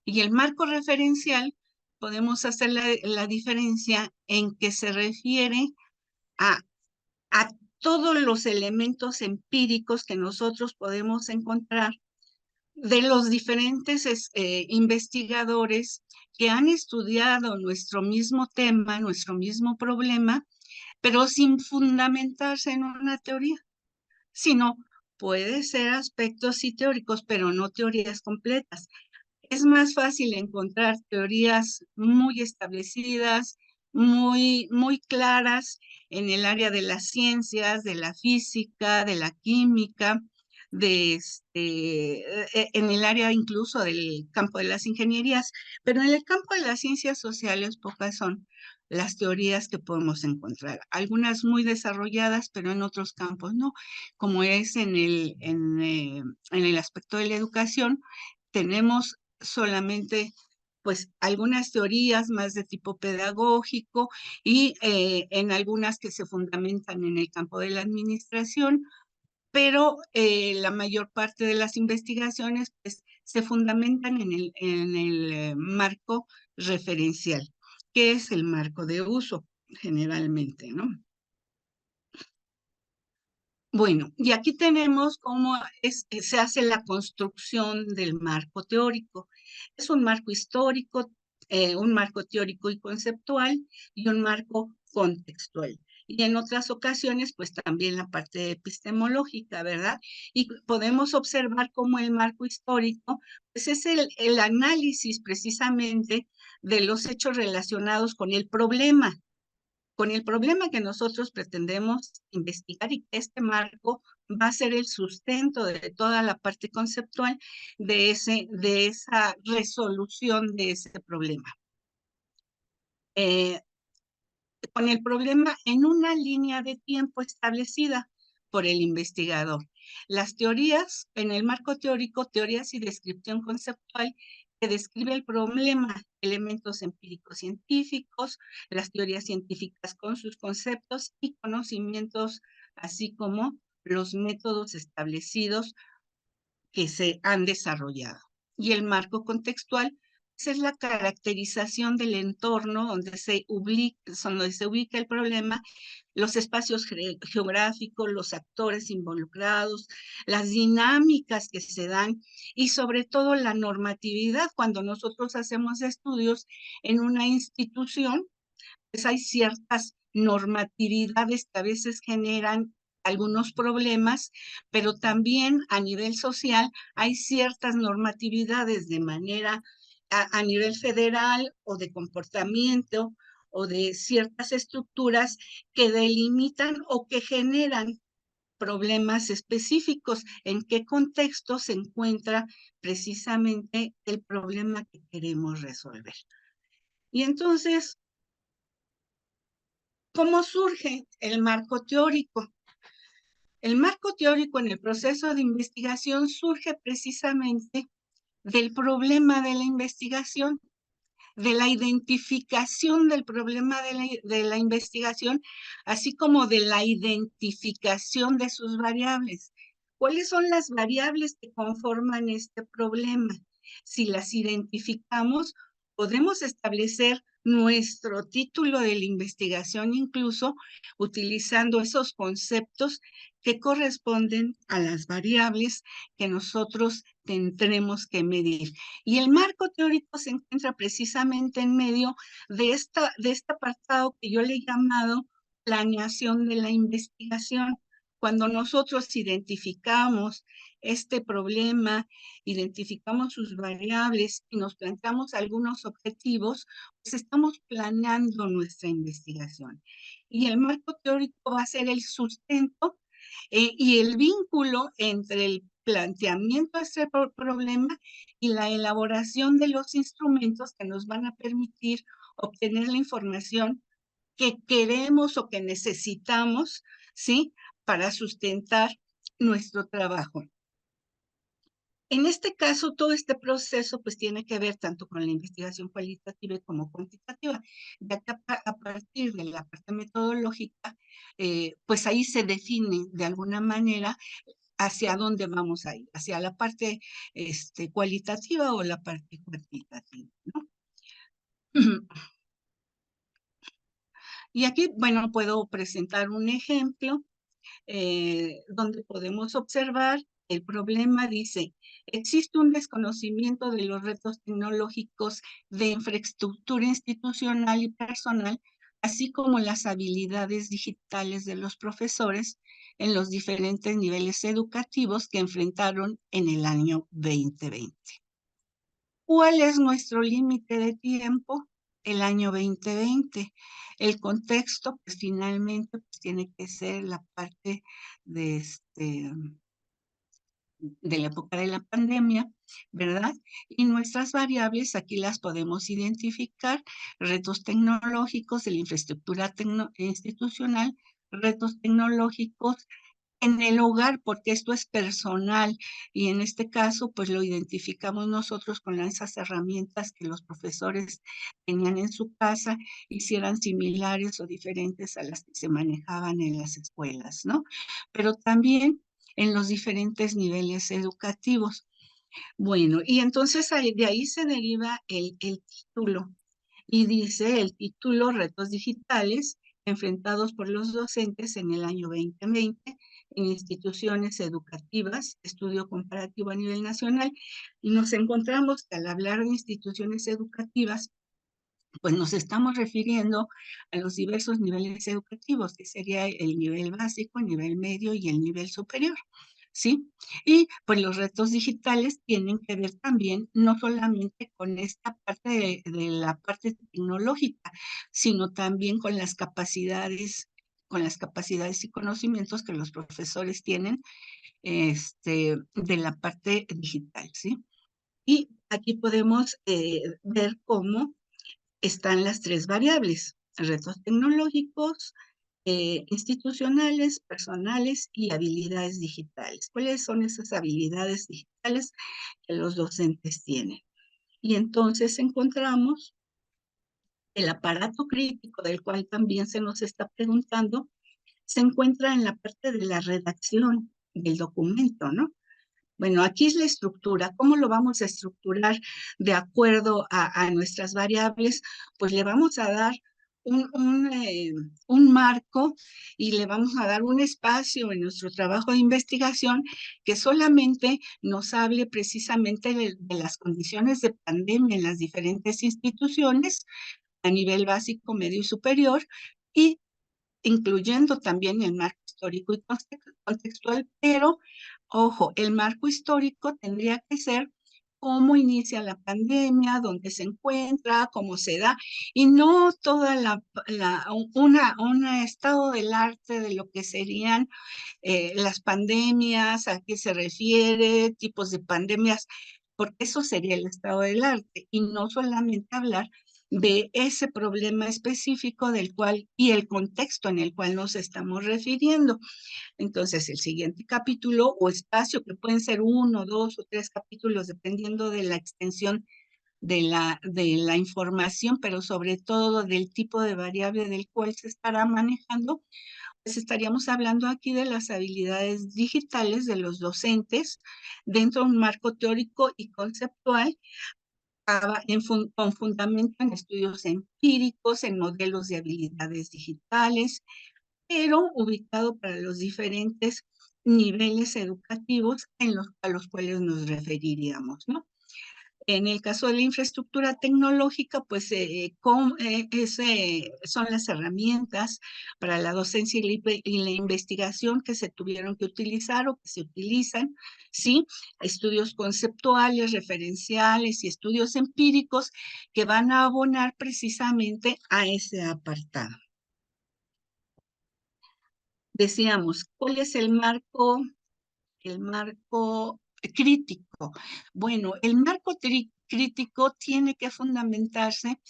Y el marco referencial, podemos hacer la diferencia en que se refiere a, a todos los elementos empíricos que nosotros podemos encontrar de los diferentes investigadores que han estudiado nuestro mismo tema, nuestro mismo problema, pero sin fundamentarse en una teoría, sino puede ser aspectos sí teóricos, pero no teorías completas. Es más fácil encontrar teorías muy establecidas, muy claras en el área de las ciencias, de la física, de la química, en el área incluso del campo de las ingenierías, pero en el campo de las ciencias sociales pocas son. las teorías que podemos encontrar. Algunas muy desarrolladas, pero en otros campos no, como es en el aspecto de la educación, tenemos solamente pues algunas teorías más de tipo pedagógico y en algunas que se fundamentan en el campo de la administración, pero la mayor parte de las investigaciones pues, se fundamentan en el marco referencial, que es el marco de uso generalmente, ¿no? Bueno, y aquí tenemos cómo se hace la construcción del marco teórico. Es un marco histórico, un marco teórico y conceptual y un marco contextual. Y en otras ocasiones, pues también la parte epistemológica, ¿verdad? Y podemos observar cómo el marco histórico, pues es el análisis precisamente de los hechos relacionados con el problema que nosotros pretendemos investigar, y que este marco va a ser el sustento de toda la parte conceptual de esa resolución de ese problema. Con el problema en una línea de tiempo establecida por el investigador. Las teorías, en el marco teórico, teorías y descripción conceptual, que describe el problema, elementos empíricos científicos, las teorías científicas con sus conceptos y conocimientos, así como los métodos establecidos que se han desarrollado. Y el marco contextual es la caracterización del entorno donde se ubica el problema, los espacios geográficos, los actores involucrados, las dinámicas que se dan y sobre todo la normatividad. Cuando nosotros hacemos estudios en una institución, pues hay ciertas normatividades que a veces generan algunos problemas, pero también a nivel social hay ciertas normatividades de manera a nivel federal o de comportamiento o de ciertas estructuras que delimitan o que generan problemas específicos, en qué contexto se encuentra precisamente el problema que queremos resolver. Y entonces, ¿cómo surge el marco teórico? El marco teórico en el proceso de investigación surge precisamente del problema de la investigación, de la identificación del problema de la investigación, así como de la identificación de sus variables. ¿Cuáles son las variables que conforman este problema? Si las identificamos, podemos establecer nuestro título de la investigación, incluso utilizando esos conceptos que corresponden a las variables que nosotros tendremos que medir. Y el marco teórico se encuentra precisamente en medio de este apartado que yo le he llamado planeación de la investigación. Cuando nosotros identificamos este problema, identificamos sus variables y nos planteamos algunos objetivos, pues estamos planeando nuestra investigación. Y el marco teórico va a ser el sustento y el vínculo entre el planteamiento de este problema y la elaboración de los instrumentos que nos van a permitir obtener la información que queremos o que necesitamos, ¿sí? Para sustentar nuestro trabajo. En este caso, todo este proceso pues tiene que ver tanto con la investigación cualitativa como cuantitativa, ya que a partir de la parte metodológica, pues ahí se define de alguna manera hacia dónde vamos a ir, hacia la parte cualitativa o la parte cuantitativa, ¿no? Y aquí, bueno, puedo presentar un ejemplo donde podemos observar el problema. Dice, existe un desconocimiento de los retos tecnológicos de infraestructura institucional y personal, así como las habilidades digitales de los profesores en los diferentes niveles educativos que enfrentaron en el año 2020. ¿Cuál es nuestro límite de tiempo? El año 2020. El contexto, pues finalmente pues, tiene que ser la parte de de la época de la pandemia, ¿verdad? Y nuestras variables aquí las podemos identificar: retos tecnológicos de la infraestructura institucional, retos tecnológicos en el hogar, porque esto es personal, y en este caso, pues lo identificamos nosotros con esas herramientas que los profesores tenían en su casa, y si eran similares o diferentes a las que se manejaban en las escuelas, ¿no? Pero también en los diferentes niveles educativos. Bueno, y entonces de ahí se deriva el título, y dice el título: Retos digitales enfrentados por los docentes en el año 2020 en instituciones educativas, estudio comparativo a nivel nacional. Y nos encontramos que al hablar de instituciones educativas, pues nos estamos refiriendo a los diversos niveles educativos, que sería el nivel básico, el nivel medio y el nivel superior, ¿sí? Y pues los retos digitales tienen que ver también no solamente con esta parte de la parte tecnológica, sino también con las capacidades y conocimientos que los profesores tienen, de la parte digital, ¿sí? Y aquí podemos ver cómo están las tres variables: retos tecnológicos, institucionales, personales y habilidades digitales. ¿Cuáles son esas habilidades digitales que los docentes tienen? Y entonces encontramos el aparato crítico, del cual también se nos está preguntando, se encuentra en la parte de la redacción del documento, ¿no? Bueno, aquí es la estructura. ¿Cómo lo vamos a estructurar de acuerdo a nuestras variables? Pues le vamos a dar un marco, y le vamos a dar un espacio en nuestro trabajo de investigación que solamente nos hable precisamente de las condiciones de pandemia en las diferentes instituciones a nivel básico, medio y superior, y incluyendo también el marco histórico y contextual, pero ojo, el marco histórico tendría que ser cómo inicia la pandemia, dónde se encuentra, cómo se da, y no toda un estado del arte de lo que serían las pandemias, a qué se refiere, tipos de pandemias, porque eso sería el estado del arte, y no solamente hablar de ese problema específico del cual y el contexto en el cual nos estamos refiriendo. Entonces, el siguiente capítulo o espacio, que pueden ser 1, 2 o 3 capítulos, dependiendo de la extensión de la información, pero sobre todo del tipo de variable del cual se estará manejando, pues estaríamos hablando aquí de las habilidades digitales de los docentes dentro de un marco teórico y conceptual, con fundamento en estudios empíricos, en modelos de habilidades digitales, pero ubicado para los diferentes niveles educativos a los cuales nos referiríamos, ¿no? En el caso de la infraestructura tecnológica, pues son las herramientas para la docencia y la investigación que se tuvieron que utilizar o que se utilizan, ¿sí? Estudios conceptuales, referenciales y estudios empíricos que van a abonar precisamente a ese apartado. Decíamos, ¿cuál es el marco? El marco crítico. Bueno, el marco crítico tiene que fundamentarse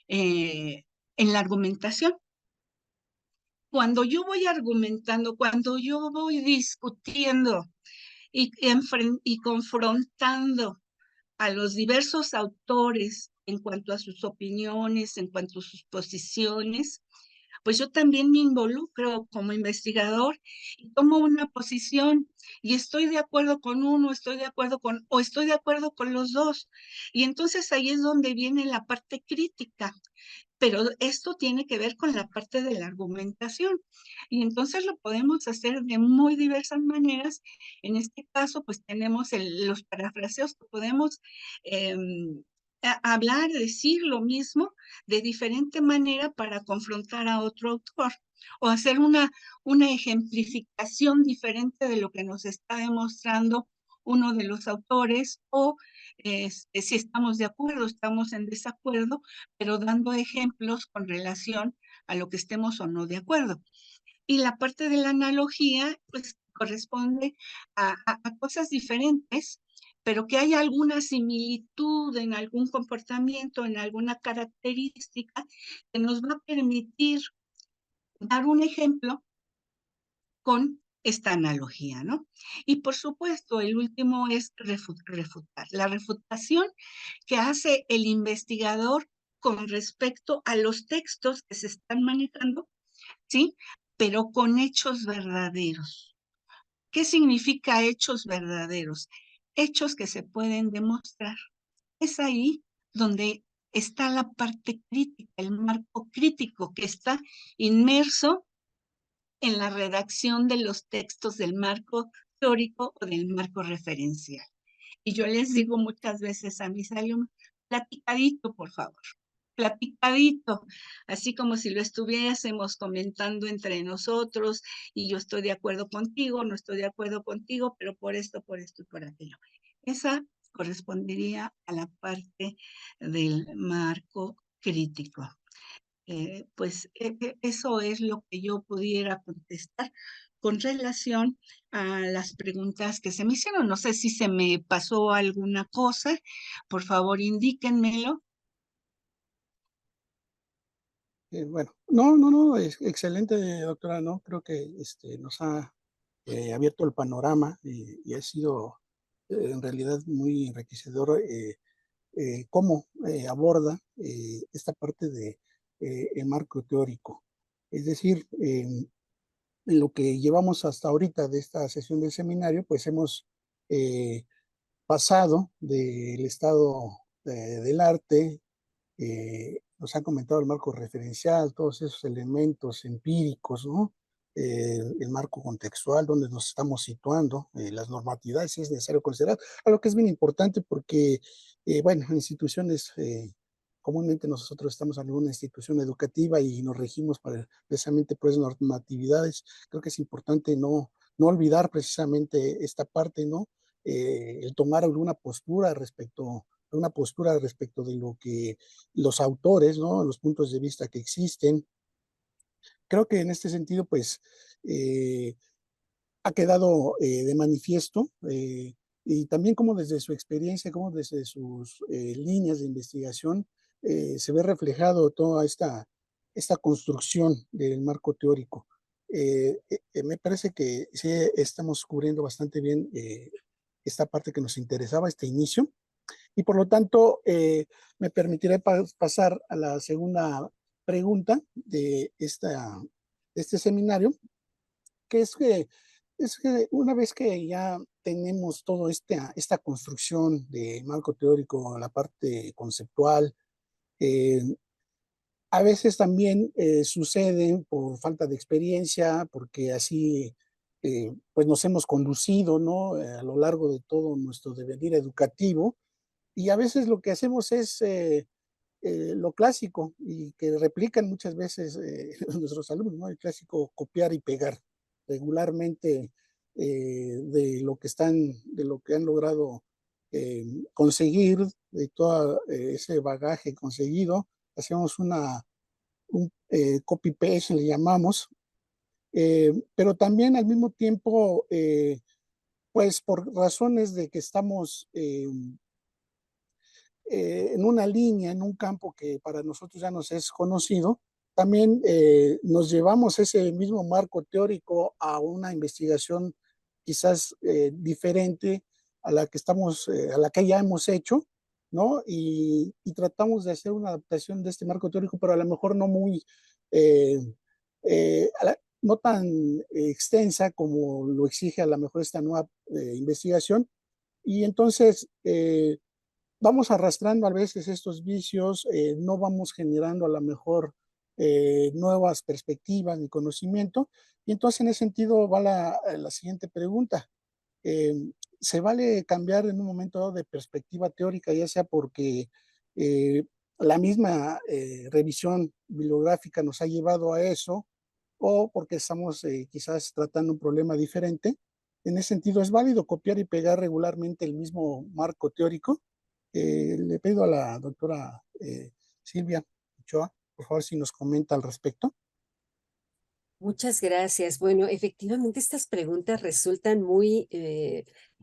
en la argumentación. Cuando yo voy argumentando, cuando yo voy discutiendo y confrontando a los diversos autores en cuanto a sus opiniones, en cuanto a sus posiciones, pues yo también me involucro como investigador y tomo una posición, y estoy de acuerdo con uno, o estoy de acuerdo con los dos. Y entonces ahí es donde viene la parte crítica, pero esto tiene que ver con la parte de la argumentación. Y entonces lo podemos hacer de muy diversas maneras. En este caso, pues tenemos los parafraseos que podemos hablar, decir lo mismo de diferente manera para confrontar a otro autor, o hacer una ejemplificación diferente de lo que nos está demostrando uno de los autores, o si estamos de acuerdo, estamos en desacuerdo, pero dando ejemplos con relación a lo que estemos o no de acuerdo. Y la parte de la analogía, pues corresponde a cosas diferentes, pero que hay alguna similitud en algún comportamiento, en alguna característica que nos va a permitir dar un ejemplo con esta analogía, ¿no? Y por supuesto, el último es refutar. La refutación que hace el investigador con respecto a los textos que se están manejando, ¿sí? Pero con hechos verdaderos. ¿Qué significa hechos verdaderos? Hechos que se pueden demostrar. Es ahí donde está la parte crítica, el marco crítico que está inmerso en la redacción de los textos del marco teórico o del marco referencial. Y yo les digo muchas veces a mis alumnos, platicadito, por favor, platicadito, así como si lo estuviésemos comentando entre nosotros y yo estoy de acuerdo contigo, no estoy de acuerdo contigo, pero por esto y por aquello. Esa correspondería a la parte del marco crítico. Eso es lo que yo pudiera contestar con relación a las preguntas que se me hicieron. No sé si se me pasó alguna cosa, por favor indíquenmelo. Bueno, no, es excelente, doctora, ¿no? Creo que nos ha abierto el panorama y ha sido en realidad muy enriquecedor cómo aborda esta parte de el marco teórico. Es decir, en lo que llevamos hasta ahorita de esta sesión del seminario, pues hemos eh, pasado del estado del arte, nos han comentado el marco referencial, todos esos elementos empíricos, ¿no? El marco contextual, donde nos estamos situando, las normatividades, si es necesario considerar, algo que es bien importante porque, bueno, en instituciones, comúnmente nosotros estamos en alguna institución educativa y nos regimos precisamente por esas normatividades. Creo que es importante no olvidar precisamente esta parte, ¿no? El tomar alguna postura respecto de lo que los autores, ¿no? Los puntos de vista que existen. Creo que en este sentido, pues, ha quedado de manifiesto y también como desde su experiencia, como desde sus líneas de investigación, se ve reflejado toda esta construcción del marco teórico. Me parece que sí estamos cubriendo bastante bien esta parte que nos interesaba, este inicio. Y por lo tanto, me permitiré pasar a la segunda pregunta de este seminario, que es que una vez que ya tenemos toda esta construcción de marco teórico, la parte conceptual, eh, a veces también sucede por falta de experiencia, porque así pues nos hemos conducido, ¿no? A lo largo de todo nuestro devenir educativo, y a veces lo que hacemos es lo clásico y que replican muchas veces nuestros alumnos, ¿no? El clásico copiar y pegar regularmente de lo que han logrado conseguir, de todo ese bagaje conseguido, hacemos un copy-paste, le llamamos, pero también al mismo tiempo, pues por razones de que estamos en una línea, en un campo que para nosotros ya nos es conocido, también nos llevamos ese mismo marco teórico a una investigación quizás diferente a la que a la que ya hemos hecho, ¿no? Y tratamos de hacer una adaptación de este marco teórico, pero a lo mejor no muy, eh, no tan extensa como lo exige a lo mejor esta nueva investigación. Y entonces, vamos arrastrando a veces estos vicios, no vamos generando a lo mejor nuevas perspectivas ni conocimiento. Y entonces en ese sentido va la siguiente pregunta. Eh, ¿Se vale cambiar en un momento dado de perspectiva teórica, ya sea porque eh, la misma revisión bibliográfica nos ha llevado a eso, o porque estamos quizás tratando un problema diferente? En ese sentido, ¿es válido copiar y pegar regularmente el mismo marco teórico? Le pido a la doctora Silvia Ochoa, por favor, si nos comenta al respecto. Muchas gracias. Bueno, efectivamente estas preguntas resultan muy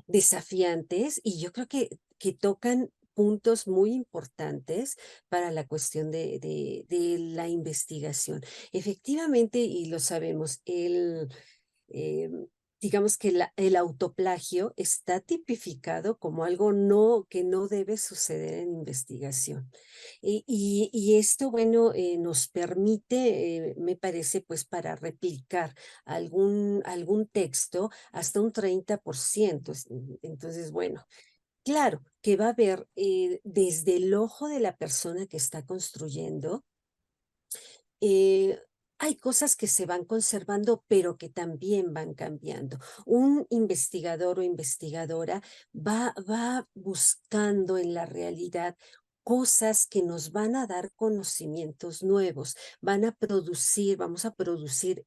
desafiantes y yo creo que tocan puntos muy importantes para la cuestión de la investigación. Efectivamente, y lo sabemos, eh, digamos que el autoplagio está tipificado como algo que no debe suceder en investigación. Y esto, bueno, nos permite, me parece, pues para replicar algún texto hasta un 30%. Entonces, bueno, claro que va a haber desde el ojo de la persona que está construyendo, eh, hay cosas que se van conservando, pero que también van cambiando. Un investigador o investigadora va buscando en la realidad cosas que nos van a dar conocimientos nuevos, vamos a producir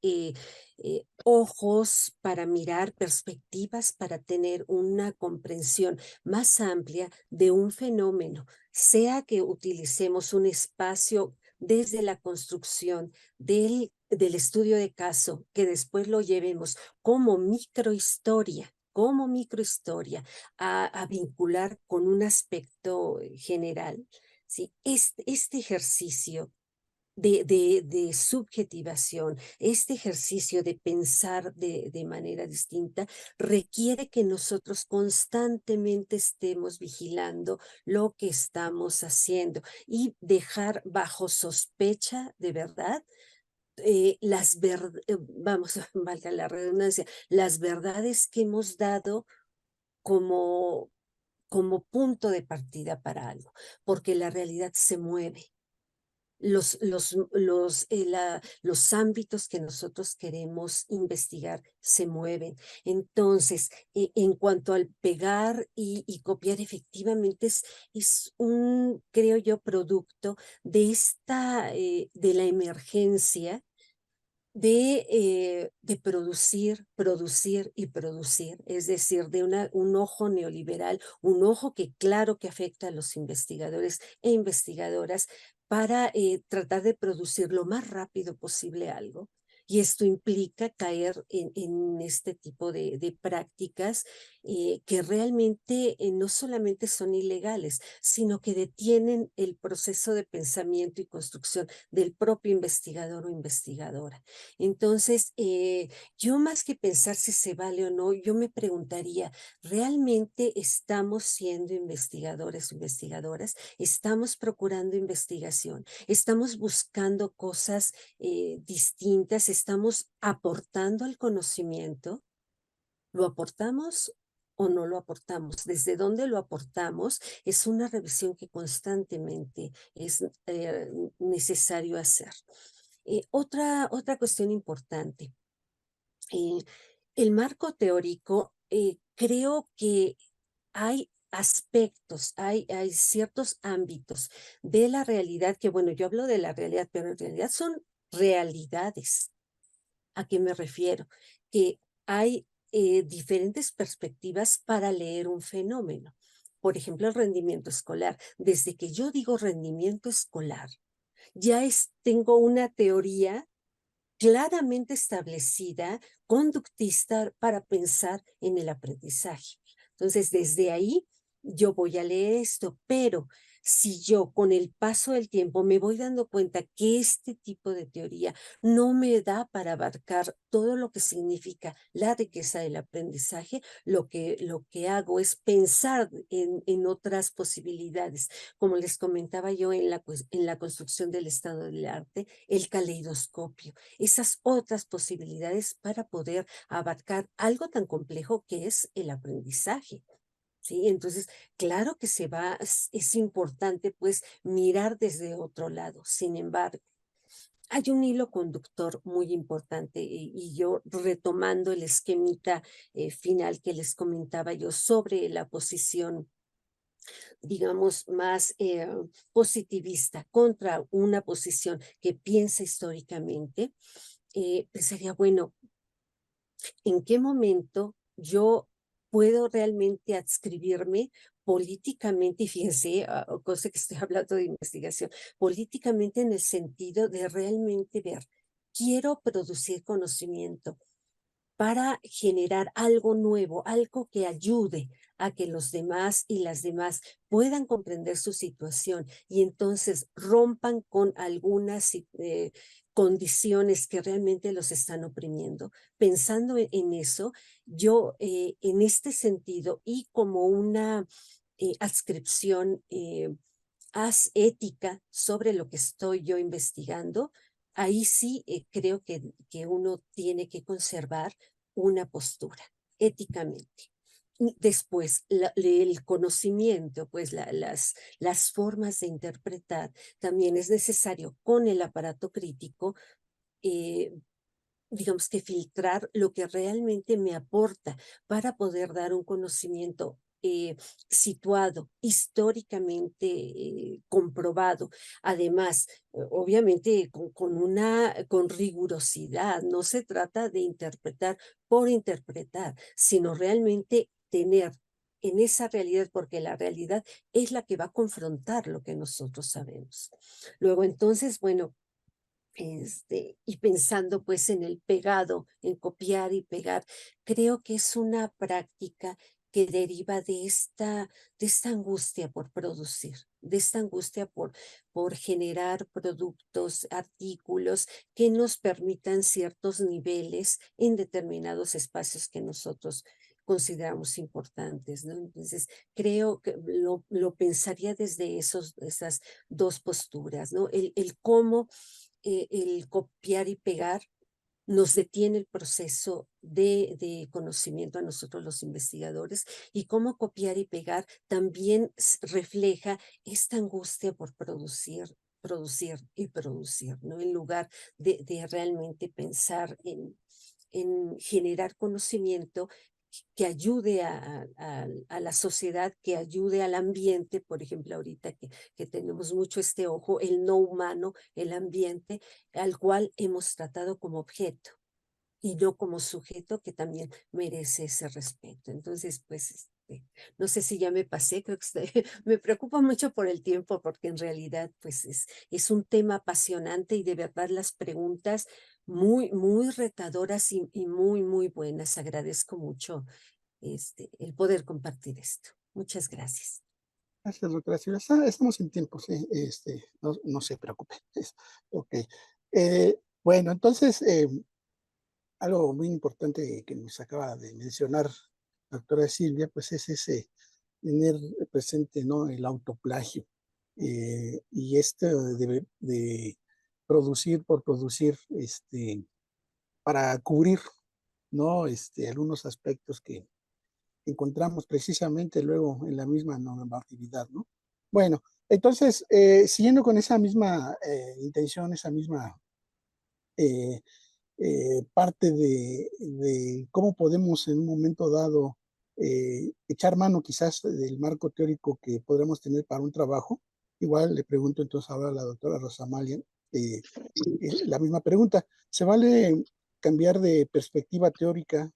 ojos para mirar, perspectivas para tener una comprensión más amplia de un fenómeno, sea que utilicemos un espacio desde la construcción del estudio de caso, que después lo llevemos como microhistoria, a vincular con un aspecto general. ¿Sí? Este ejercicio de subjetivación, este ejercicio de pensar de manera distinta, requiere que nosotros constantemente estemos vigilando lo que estamos haciendo y dejar bajo sospecha de verdad vamos, valga la redundancia, las verdades que hemos dado como, como punto de partida para algo, porque la realidad se mueve, los ámbitos que nosotros queremos investigar se mueven. Entonces, en cuanto al pegar y copiar, efectivamente es un, creo yo, producto de la emergencia de producir y producir, es decir, un ojo neoliberal, un ojo que claro que afecta a los investigadores e investigadoras para tratar de producir lo más rápido posible algo. Y esto implica caer en este tipo de prácticas que realmente no solamente son ilegales, sino que detienen el proceso de pensamiento y construcción del propio investigador o investigadora. Entonces, yo más que pensar si se vale o no, yo me preguntaría, ¿realmente estamos siendo investigadores o investigadoras? ¿Estamos procurando investigación? ¿Estamos buscando cosas distintas? ¿Estamos aportando al conocimiento? ¿Lo aportamos o no lo aportamos? ¿Desde dónde lo aportamos? Es una revisión que constantemente es necesario hacer. Otra cuestión importante. eh, el marco teórico, creo que hay aspectos, hay ciertos ámbitos de la realidad que, bueno, yo hablo de la realidad, pero en realidad son realidades. ¿A qué me refiero? Que hay diferentes perspectivas para leer un fenómeno. Por ejemplo, el rendimiento escolar. Desde que yo digo rendimiento escolar, tengo una teoría claramente establecida, conductista para pensar en el aprendizaje. Entonces, desde ahí yo voy a leer esto, pero si yo con el paso del tiempo me voy dando cuenta que este tipo de teoría no me da para abarcar todo lo que significa la riqueza del aprendizaje, lo que hago es pensar en otras posibilidades. Como les comentaba yo en la construcción del estado del arte, el caleidoscopio, esas otras posibilidades para poder abarcar algo tan complejo que es el aprendizaje. ¿Sí? Entonces, claro que es importante pues mirar desde otro lado. Sin embargo, hay un hilo conductor muy importante y yo retomando el esquemita final que les comentaba yo sobre la posición, digamos, más positivista contra una posición que piensa históricamente, pensaría, bueno, ¿en qué momento yo puedo realmente adscribirme políticamente? Y fíjense, cosa que estoy hablando de investigación, políticamente en el sentido de realmente ver quiero producir conocimiento para generar algo nuevo, algo que ayude a que los demás y las demás puedan comprender su situación y entonces rompan con algunas condiciones que realmente los están oprimiendo. Pensando en eso, yo en este sentido y como una adscripción ética sobre lo que estoy yo investigando, ahí sí creo que uno tiene que conservar una postura éticamente. Y después, el conocimiento, pues las formas de interpretar, también es necesario con el aparato crítico, eh, digamos que filtrar lo que realmente me aporta para poder dar un conocimiento situado, históricamente comprobado. Además, obviamente con rigurosidad, no se trata de interpretar por interpretar, sino realmente tener en esa realidad, porque la realidad es la que va a confrontar lo que nosotros sabemos. Luego, entonces, bueno, y pensando pues en el pegado, en copiar y pegar, creo que es una práctica que deriva de esta angustia por producir, de esta angustia por generar productos, artículos que nos permitan ciertos niveles en determinados espacios que nosotros consideramos importantes, ¿no? Entonces, creo que lo pensaría desde esas dos posturas, ¿no? El cómo el copiar y pegar nos detiene el proceso de conocimiento a nosotros los investigadores y cómo copiar y pegar también refleja esta angustia por producir y producir, ¿no? En lugar de realmente pensar en generar conocimiento que ayude a la sociedad, que ayude al ambiente, por ejemplo, ahorita que tenemos mucho este ojo, el no humano, el ambiente, al cual hemos tratado como objeto y no como sujeto que también merece ese respeto. Entonces, pues, no sé si ya me pasé, creo que me preocupa mucho por el tiempo porque en realidad, pues, es un tema apasionante y de verdad las preguntas muy, muy retadoras y muy, muy buenas. Agradezco mucho el poder compartir esto. Muchas gracias. Gracias, doctora Silvia. Estamos en tiempo, sí, no se preocupe. Ok. Bueno, entonces, algo muy importante que nos acaba de mencionar la doctora Silvia, pues es ese tener presente, ¿no?, el autoplagio. Y de producir por producir, para cubrir, ¿no?, algunos aspectos que encontramos precisamente luego en la misma normatividad, ¿no? Bueno, entonces, siguiendo con esa misma intención, esa misma eh, parte de cómo podemos en un momento dado echar mano quizás del marco teórico que podremos tener para un trabajo. Igual le pregunto entonces ahora a la doctora Rosamalia la misma pregunta. ¿Se vale cambiar de perspectiva teórica?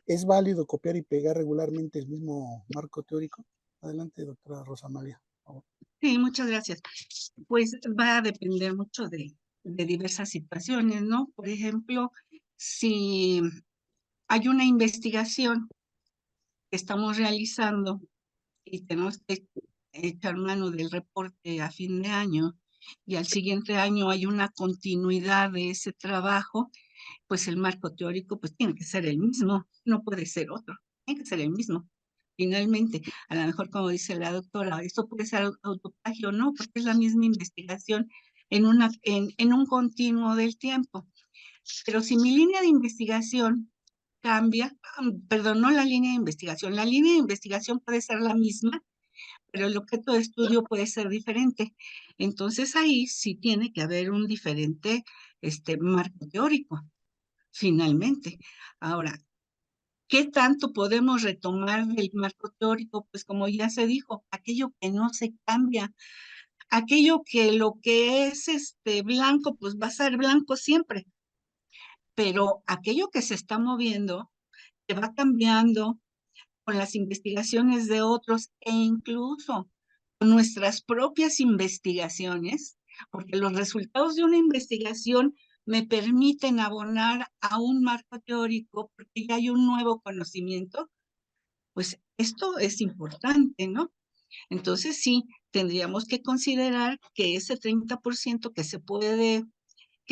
¿Es válido copiar y pegar regularmente el mismo marco teórico? Adelante, doctora Rosamalia. Sí, muchas gracias. Pues va a depender mucho de diversas situaciones, ¿no? Por ejemplo, si hay una investigación que estamos realizando y tenemos que echar mano del reporte a fin de año y al siguiente año hay una continuidad de ese trabajo, pues el marco teórico pues tiene que ser el mismo, no puede ser otro, tiene que ser el mismo. Finalmente, a lo mejor como dice la doctora, esto puede ser autoplagio, no, porque es la misma investigación en un continuo del tiempo. Pero si mi línea de investigación cambia, perdón, no la línea de investigación, la línea de investigación puede ser la misma, pero el objeto de estudio puede ser diferente. Entonces ahí sí tiene que haber un diferente marco teórico, finalmente. Ahora, ¿qué tanto podemos retomar del marco teórico? Pues como ya se dijo, aquello que no se cambia, aquello que lo que es blanco, pues va a ser blanco siempre, pero aquello que se está moviendo, se va cambiando con las investigaciones de otros e incluso con nuestras propias investigaciones, porque los resultados de una investigación me permiten abonar a un marco teórico porque ya hay un nuevo conocimiento, pues esto es importante, ¿no? Entonces sí, tendríamos que considerar que ese 30% que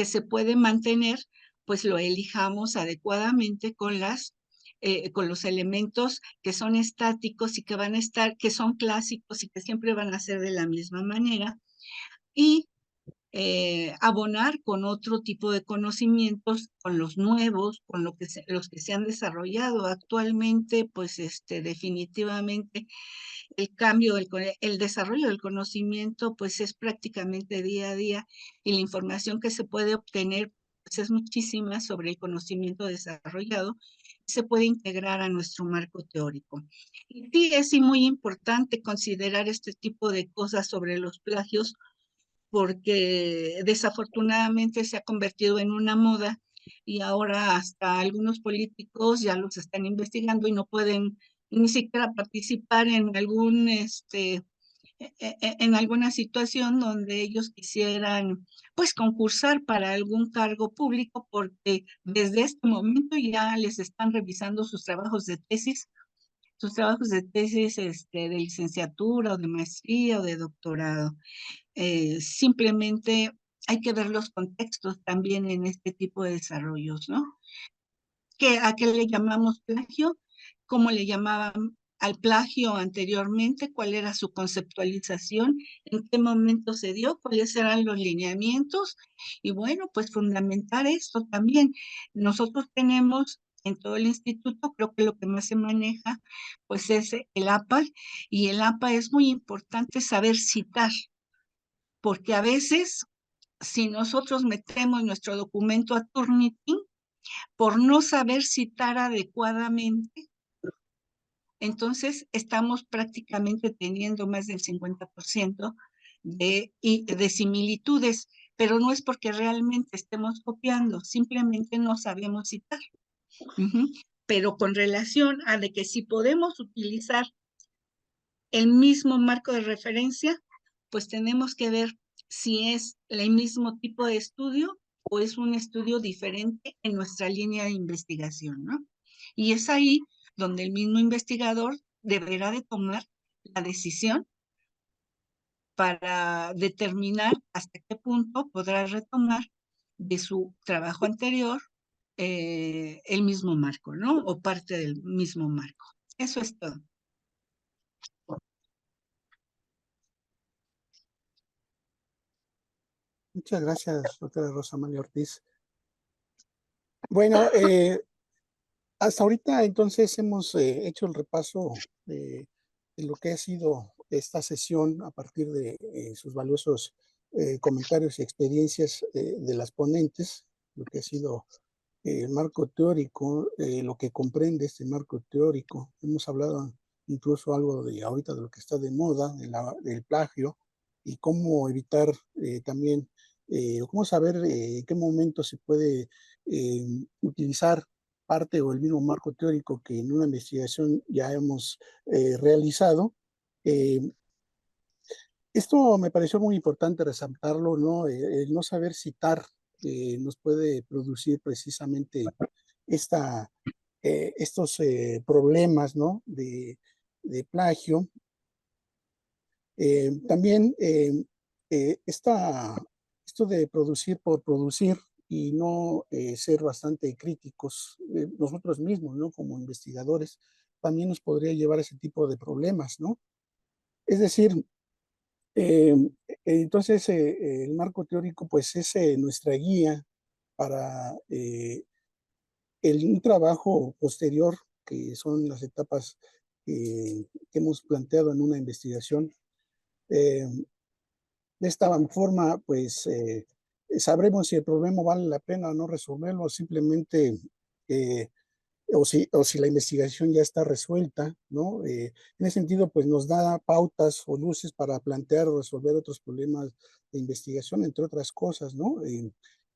se puede mantener, pues lo elijamos adecuadamente con los elementos que son estáticos y que van a estar, que son clásicos y que siempre van a ser de la misma manera, y abonar con otro tipo de conocimientos, con los nuevos, con los que se han desarrollado actualmente, pues definitivamente el cambio, el desarrollo del conocimiento, pues es prácticamente día a día, y la información que se puede obtener, pues es muchísima sobre el conocimiento desarrollado, se puede integrar a nuestro marco teórico. Y sí, es muy importante considerar este tipo de cosas sobre los plagios, porque desafortunadamente se ha convertido en una moda y ahora hasta algunos políticos ya los están investigando y no pueden ni siquiera participar en en alguna situación donde ellos quisieran pues concursar para algún cargo público, porque desde este momento ya les están revisando sus trabajos de tesis de licenciatura o de maestría o de doctorado. Simplemente hay que ver los contextos también en este tipo de desarrollos, ¿no? ¿A qué le llamamos plagio? ¿Cómo le llamaban al plagio anteriormente? ¿Cuál era su conceptualización? ¿En qué momento se dio? ¿Cuáles eran los lineamientos? Y bueno, pues fundamentar esto también. Nosotros tenemos en todo el instituto, creo que lo que más se maneja, pues es el APA, y el APA es muy importante saber citar, porque a veces si nosotros metemos nuestro documento a Turnitin, por no saber citar adecuadamente, entonces estamos prácticamente teniendo más del 50% de similitudes, pero no es porque realmente estemos copiando, simplemente no sabemos citar. Pero con relación a de que si podemos utilizar el mismo marco de referencia, pues tenemos que ver si es el mismo tipo de estudio o es un estudio diferente en nuestra línea de investigación, ¿no? Y es ahí donde el mismo investigador deberá de tomar la decisión para determinar hasta qué punto podrá retomar de su trabajo anterior el mismo marco, ¿no? O parte del mismo marco. Eso es todo. Muchas gracias, doctora Rosa María Ortiz. Bueno, hasta ahorita entonces hemos hecho el repaso de lo que ha sido esta sesión a partir de sus valiosos comentarios y experiencias de las ponentes, lo que ha sido el marco teórico, lo que comprende este marco teórico. Hemos hablado incluso algo de ahorita de lo que está de moda, del plagio, y cómo evitar también, cómo saber en qué momento se puede utilizar parte o el mismo marco teórico que en una investigación ya hemos realizado. Eh, Esto me pareció muy importante resaltarlo, ¿no? El no saber citar nos puede producir precisamente estos problemas, ¿no? De plagio. También esto de producir por producir y no ser bastante críticos nosotros mismos, ¿no? Como investigadores, también nos podría llevar a ese tipo de problemas, ¿no? Es decir, eh, entonces el marco teórico pues es nuestra guía para un trabajo posterior, que son las etapas que hemos planteado en una investigación. Eh, de esta forma, pues sabremos si el problema vale la pena o no resolverlo, simplemente, eh, o si la investigación ya está resuelta, ¿no? En ese sentido, pues nos da pautas o luces para plantear o resolver otros problemas de investigación, entre otras cosas, ¿no?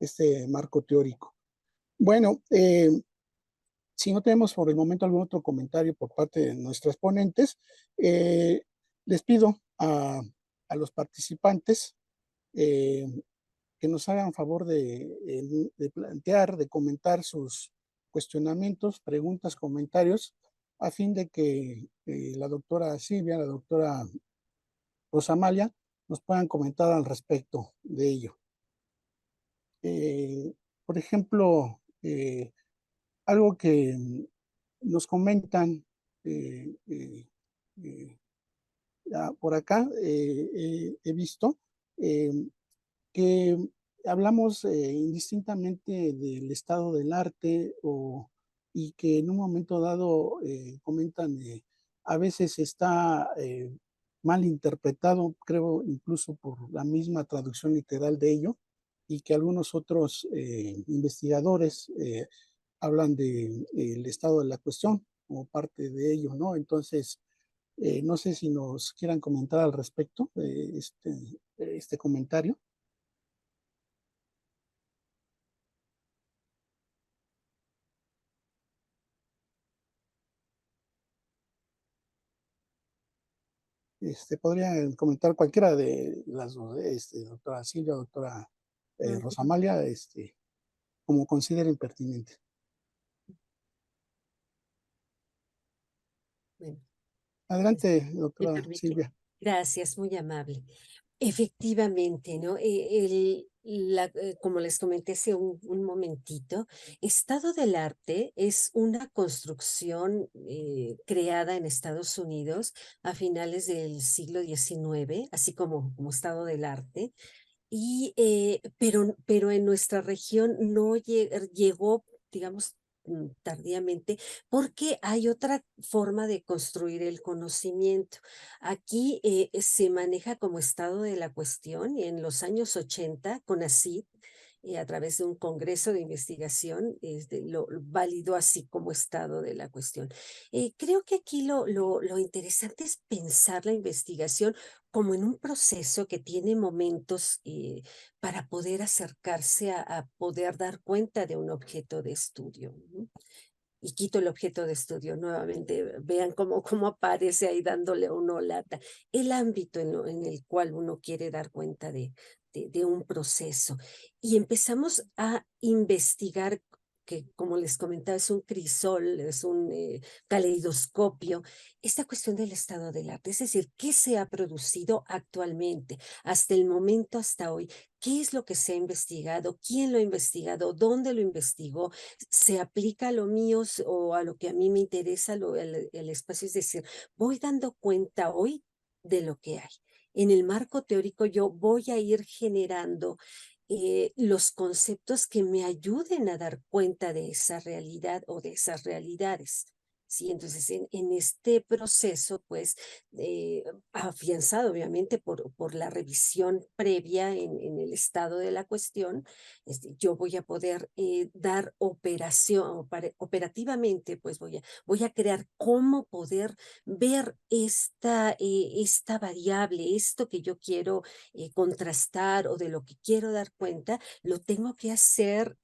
Este marco teórico. Bueno, si no tenemos por el momento algún otro comentario por parte de nuestras ponentes, les pido a los participantes eh, que nos hagan favor de plantear, de comentar sus cuestionamientos, preguntas, comentarios, a fin de que la doctora Silvia, la doctora Rosamalia, nos puedan comentar al respecto de ello. Por ejemplo, algo que nos comentan por acá, he visto que hablamos indistintamente del estado del arte y que en un momento dado comentan a veces está mal interpretado, creo incluso por la misma traducción literal de ello, y que algunos otros investigadores hablan del estado de la cuestión como parte de ello, ¿no? Entonces, no sé si nos quieran comentar al respecto de este comentario. Podrían comentar cualquiera de las dos, doctora Silvia, doctora Ujú. Rosamalia, como consideren pertinente. Bueno, pues, Adelante, me doctora permite. Silvia. Gracias, muy amable. Efectivamente, ¿no? Como les comenté hace un momentito, estado del arte es una construcción creada en Estados Unidos a finales del siglo XIX, así como estado del arte. Pero en nuestra región no llegó, digamos, tardíamente, porque hay otra forma de construir el conocimiento. Aquí se maneja como estado de la cuestión y en los años 80, CONACYT, a través de un congreso de investigación, lo validó así como estado de la cuestión. Creo que aquí lo interesante es pensar la investigación como en un proceso que tiene momentos para poder acercarse a poder dar cuenta de un objeto de estudio, ¿no? Y quito el objeto de estudio nuevamente, vean cómo aparece ahí dándole a uno lata. El ámbito en el cual uno quiere dar cuenta de un proceso. Y empezamos a investigar, que como les comentaba, es un crisol, es un caleidoscopio, esta cuestión del estado del arte, es decir, ¿qué se ha producido actualmente, hasta el momento, hasta hoy? ¿Qué es lo que se ha investigado? ¿Quién lo ha investigado? ¿Dónde lo investigó? ¿Se aplica a lo mío o a lo que a mí me interesa el espacio? Es decir, voy dando cuenta hoy de lo que hay. En el marco teórico yo voy a ir generando los conceptos que me ayuden a dar cuenta de esa realidad o de esas realidades. Sí, entonces en este proceso, pues, afianzado obviamente por la revisión previa en el estado de la cuestión, yo voy a poder dar operativamente, pues voy a crear cómo poder ver esta variable, esto que yo quiero contrastar o de lo que quiero dar cuenta, lo tengo que hacer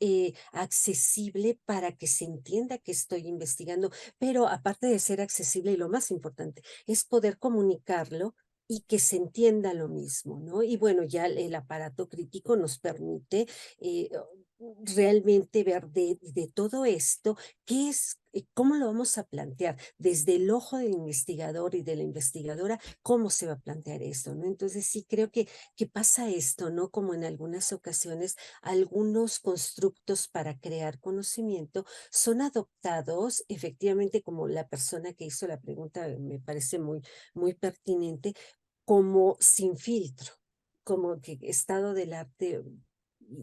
accesible para que se entienda que estoy investigando, pero aparte de ser accesible y lo más importante es poder comunicarlo y que se entienda lo mismo, ¿no? Y bueno, ya el aparato crítico nos permite eh, realmente ver de todo esto, qué es, cómo lo vamos a plantear desde el ojo del investigador y de la investigadora, cómo se va a plantear esto, ¿no? Entonces sí creo que pasa esto, ¿no? Como en algunas ocasiones, algunos constructos para crear conocimiento son adoptados, efectivamente, como la persona que hizo la pregunta me parece muy pertinente, como sin filtro, como que estado del arte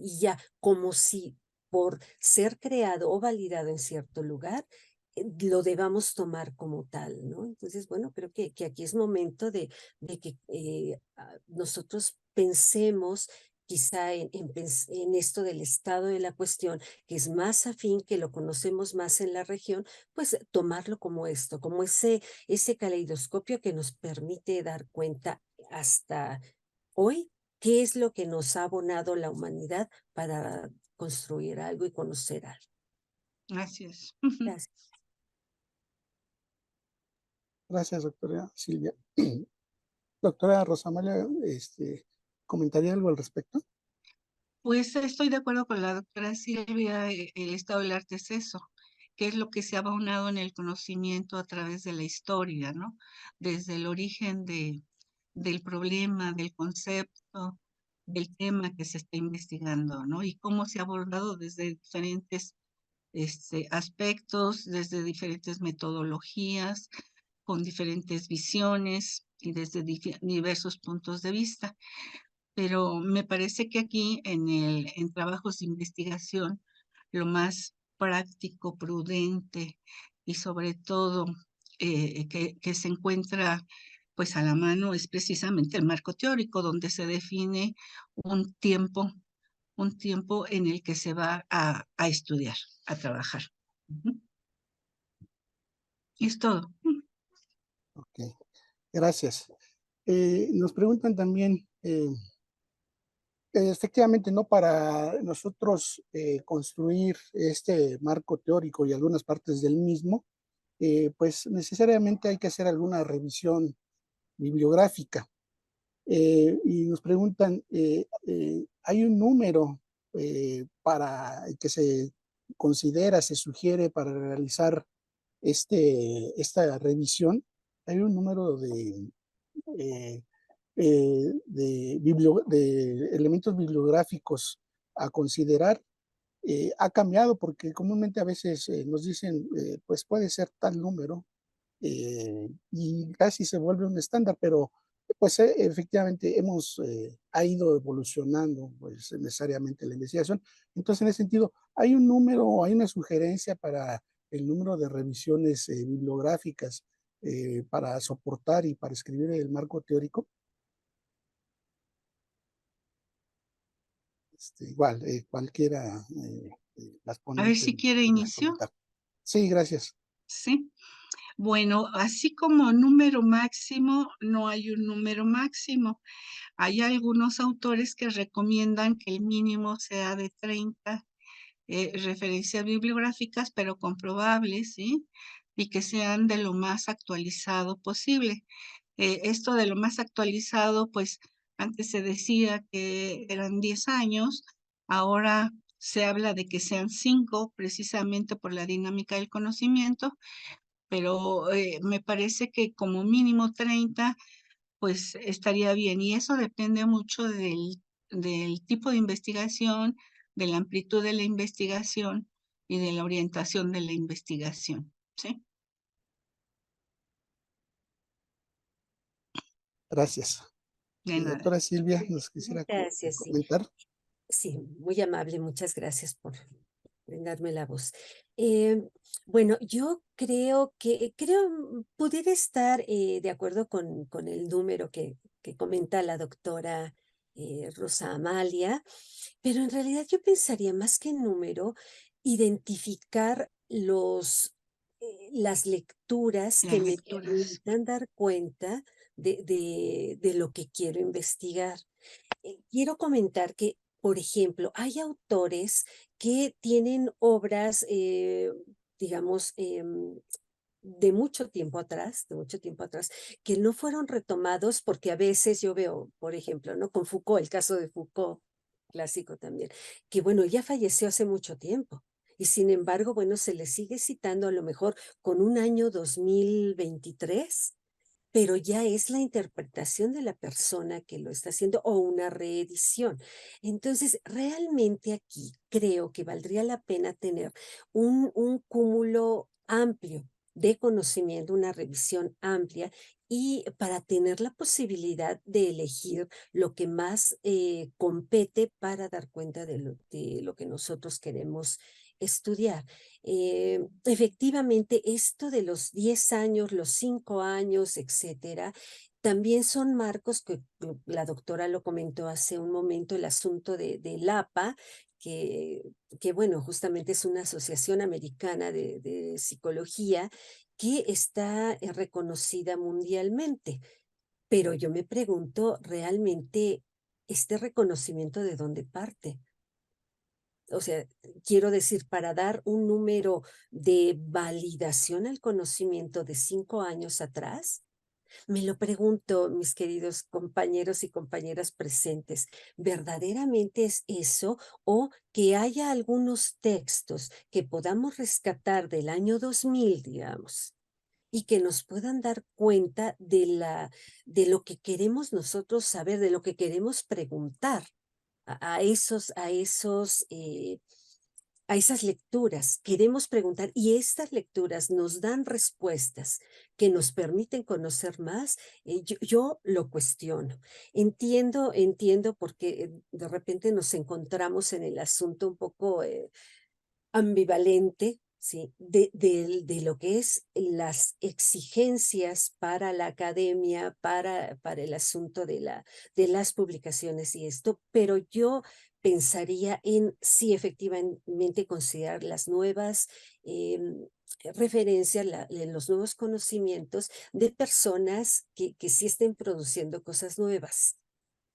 y ya, como si por ser creado o validado en cierto lugar, lo debamos tomar como tal, ¿no? Entonces, bueno, creo que aquí es momento de que nosotros pensemos quizá en esto del estado de la cuestión, que es más afín, que lo conocemos más en la región, pues tomarlo como esto, como ese caleidoscopio que nos permite dar cuenta hasta hoy qué es lo que nos ha abonado la humanidad para construir algo y conocer algo. Gracias. Gracias. Gracias, doctora Silvia. Doctora Rosamalia, ¿comentaría algo al respecto? Pues estoy de acuerdo con la doctora Silvia, el estado del arte es eso, que es lo que se ha aunado en el conocimiento a través de la historia, ¿no? Desde el origen del problema, del concepto, del tema que se está investigando, ¿no? Y cómo se ha abordado desde diferentes aspectos, desde diferentes metodologías, con diferentes visiones y desde diversos puntos de vista. Pero me parece que aquí en trabajos de investigación, lo más práctico, prudente y sobre todo que se encuentra pues a la mano es precisamente el marco teórico, donde se define un tiempo, un tiempo en el que se va a estudiar, a trabajar. Ujú. Es todo. Ok, gracias. Nos preguntan también, efectivamente, ¿no? Para nosotros construir este marco teórico y algunas partes del mismo, pues necesariamente hay que hacer alguna revisión bibliográfica. Y nos preguntan, ¿hay un número para que se considera, se sugiere para realizar esta revisión? Hay un número eh, de elementos bibliográficos a considerar. Ha cambiado porque comúnmente a veces nos dicen, pues puede ser tal número, y casi se vuelve un estándar, pero pues efectivamente ha ido evolucionando pues necesariamente la investigación. Entonces, en ese sentido, ¿hay un número, hay una sugerencia para el número de revisiones bibliográficas para soportar y para escribir el marco teórico? Igual, cualquiera, las A ver ponentes si quiere podrán inicio. comentar. Sí, gracias. Sí. Bueno, así como número máximo, no hay un número máximo. Hay algunos autores que recomiendan que el mínimo sea de 30 referencias bibliográficas, pero comprobables, ¿sí? Y que sean de lo más actualizado posible. Esto de lo más actualizado, pues antes se decía que eran 10 años, ahora se habla de que sean 5, precisamente por la dinámica del conocimiento, pero me parece que como mínimo 30 pues estaría bien. Y eso depende mucho del tipo de investigación, de la amplitud de la investigación y de la orientación de la investigación. ¿Sí? Gracias. De nada. Doctora Silvia, nos quisiera Gracias, sí. comentar. Sí, muy amable, muchas gracias por brindarme la voz. Eh, bueno, yo pudiera estar de acuerdo con el número que comenta la doctora Rosa Amalia, pero en realidad yo pensaría más que número, identificar las lecturas Las que me lecturas. permitan dar cuenta de lo que quiero investigar. Quiero comentar que, por ejemplo, hay autores que tienen obras, digamos, de mucho tiempo atrás, que no fueron retomados porque a veces yo veo, por ejemplo, ¿no? Con Foucault, el caso de Foucault, clásico también, que bueno, ya falleció hace mucho tiempo. Y sin embargo, bueno, se le sigue citando a lo mejor con un año 2023, pero ya es la interpretación de la persona que lo está haciendo o una reedición. Entonces, realmente aquí creo que valdría la pena tener un cúmulo amplio de conocimiento, una revisión amplia y para tener la posibilidad de elegir lo que más compete para dar cuenta de lo que nosotros queremos estudiar. Efectivamente, esto de los 10 años, los 5 años, etcétera, también son marcos que la doctora lo comentó hace un momento, el asunto del APA, que, que bueno, justamente es una asociación americana de psicología que está reconocida mundialmente. Pero yo me pregunto, ¿realmente este reconocimiento de dónde parte? O sea, quiero decir, para dar un número de validación al conocimiento de 5 años atrás, Me lo pregunto, mis queridos compañeros y compañeras presentes, ¿verdaderamente es eso o que haya algunos textos que podamos rescatar del año 2000, digamos, y que nos puedan dar cuenta de lo que queremos nosotros saber, de lo que queremos preguntar a esas lecturas? Queremos preguntar y estas lecturas nos dan respuestas que nos permiten conocer más. Yo lo cuestiono. Entiendo porque de repente nos encontramos en el asunto un poco ambivalente, ¿sí? De lo que es las exigencias para la academia, para el asunto de las publicaciones y esto, pero yo pensaría en sí efectivamente considerar las nuevas referencias, los nuevos conocimientos de personas que sí estén produciendo cosas nuevas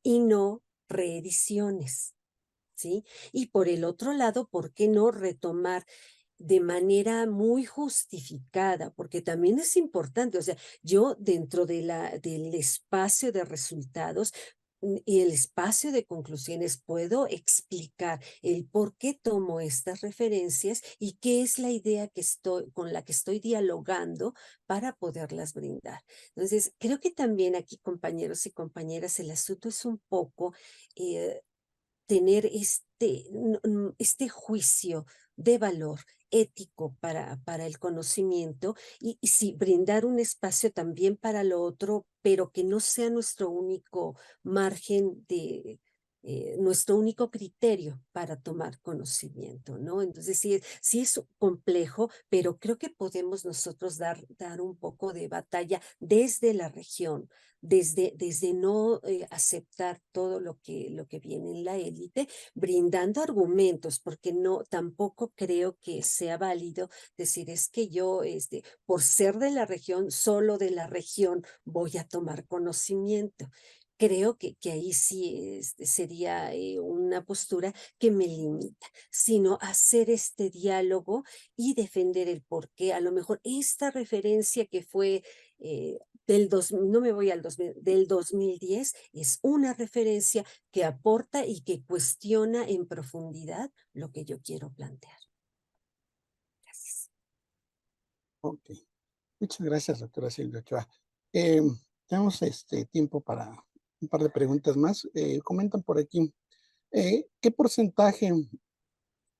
y no reediciones. ¿Sí? Y por el otro lado, ¿por qué no retomar de manera muy justificada? Porque también es importante, o sea, yo dentro del espacio de resultados y el espacio de conclusiones puedo explicar el por qué tomo estas referencias y qué es la idea con la que estoy dialogando para poderlas brindar. Entonces, creo que también aquí, compañeros y compañeras, el asunto es un poco tener este juicio de valor ético para el conocimiento y sí, brindar un espacio también para lo otro, pero que no sea nuestro único margen nuestro único criterio para tomar conocimiento, ¿no? Entonces sí es complejo, pero creo que podemos nosotros dar un poco de batalla desde la región, desde no aceptar todo lo que viene en la élite, brindando argumentos, porque no, tampoco creo que sea válido decir es que yo, por ser de la región, solo de la región, voy a tomar conocimiento. Creo que ahí sí sería una postura que me limita, sino hacer este diálogo y defender el por qué. A lo mejor esta referencia que fue no me voy al 2000, del 2010, es una referencia que aporta y que cuestiona en profundidad lo que yo quiero plantear. Gracias. Ok. Muchas gracias, doctora Silvia Ochoa. Tenemos tiempo para un par de preguntas más. Comentan por aquí, ¿qué porcentaje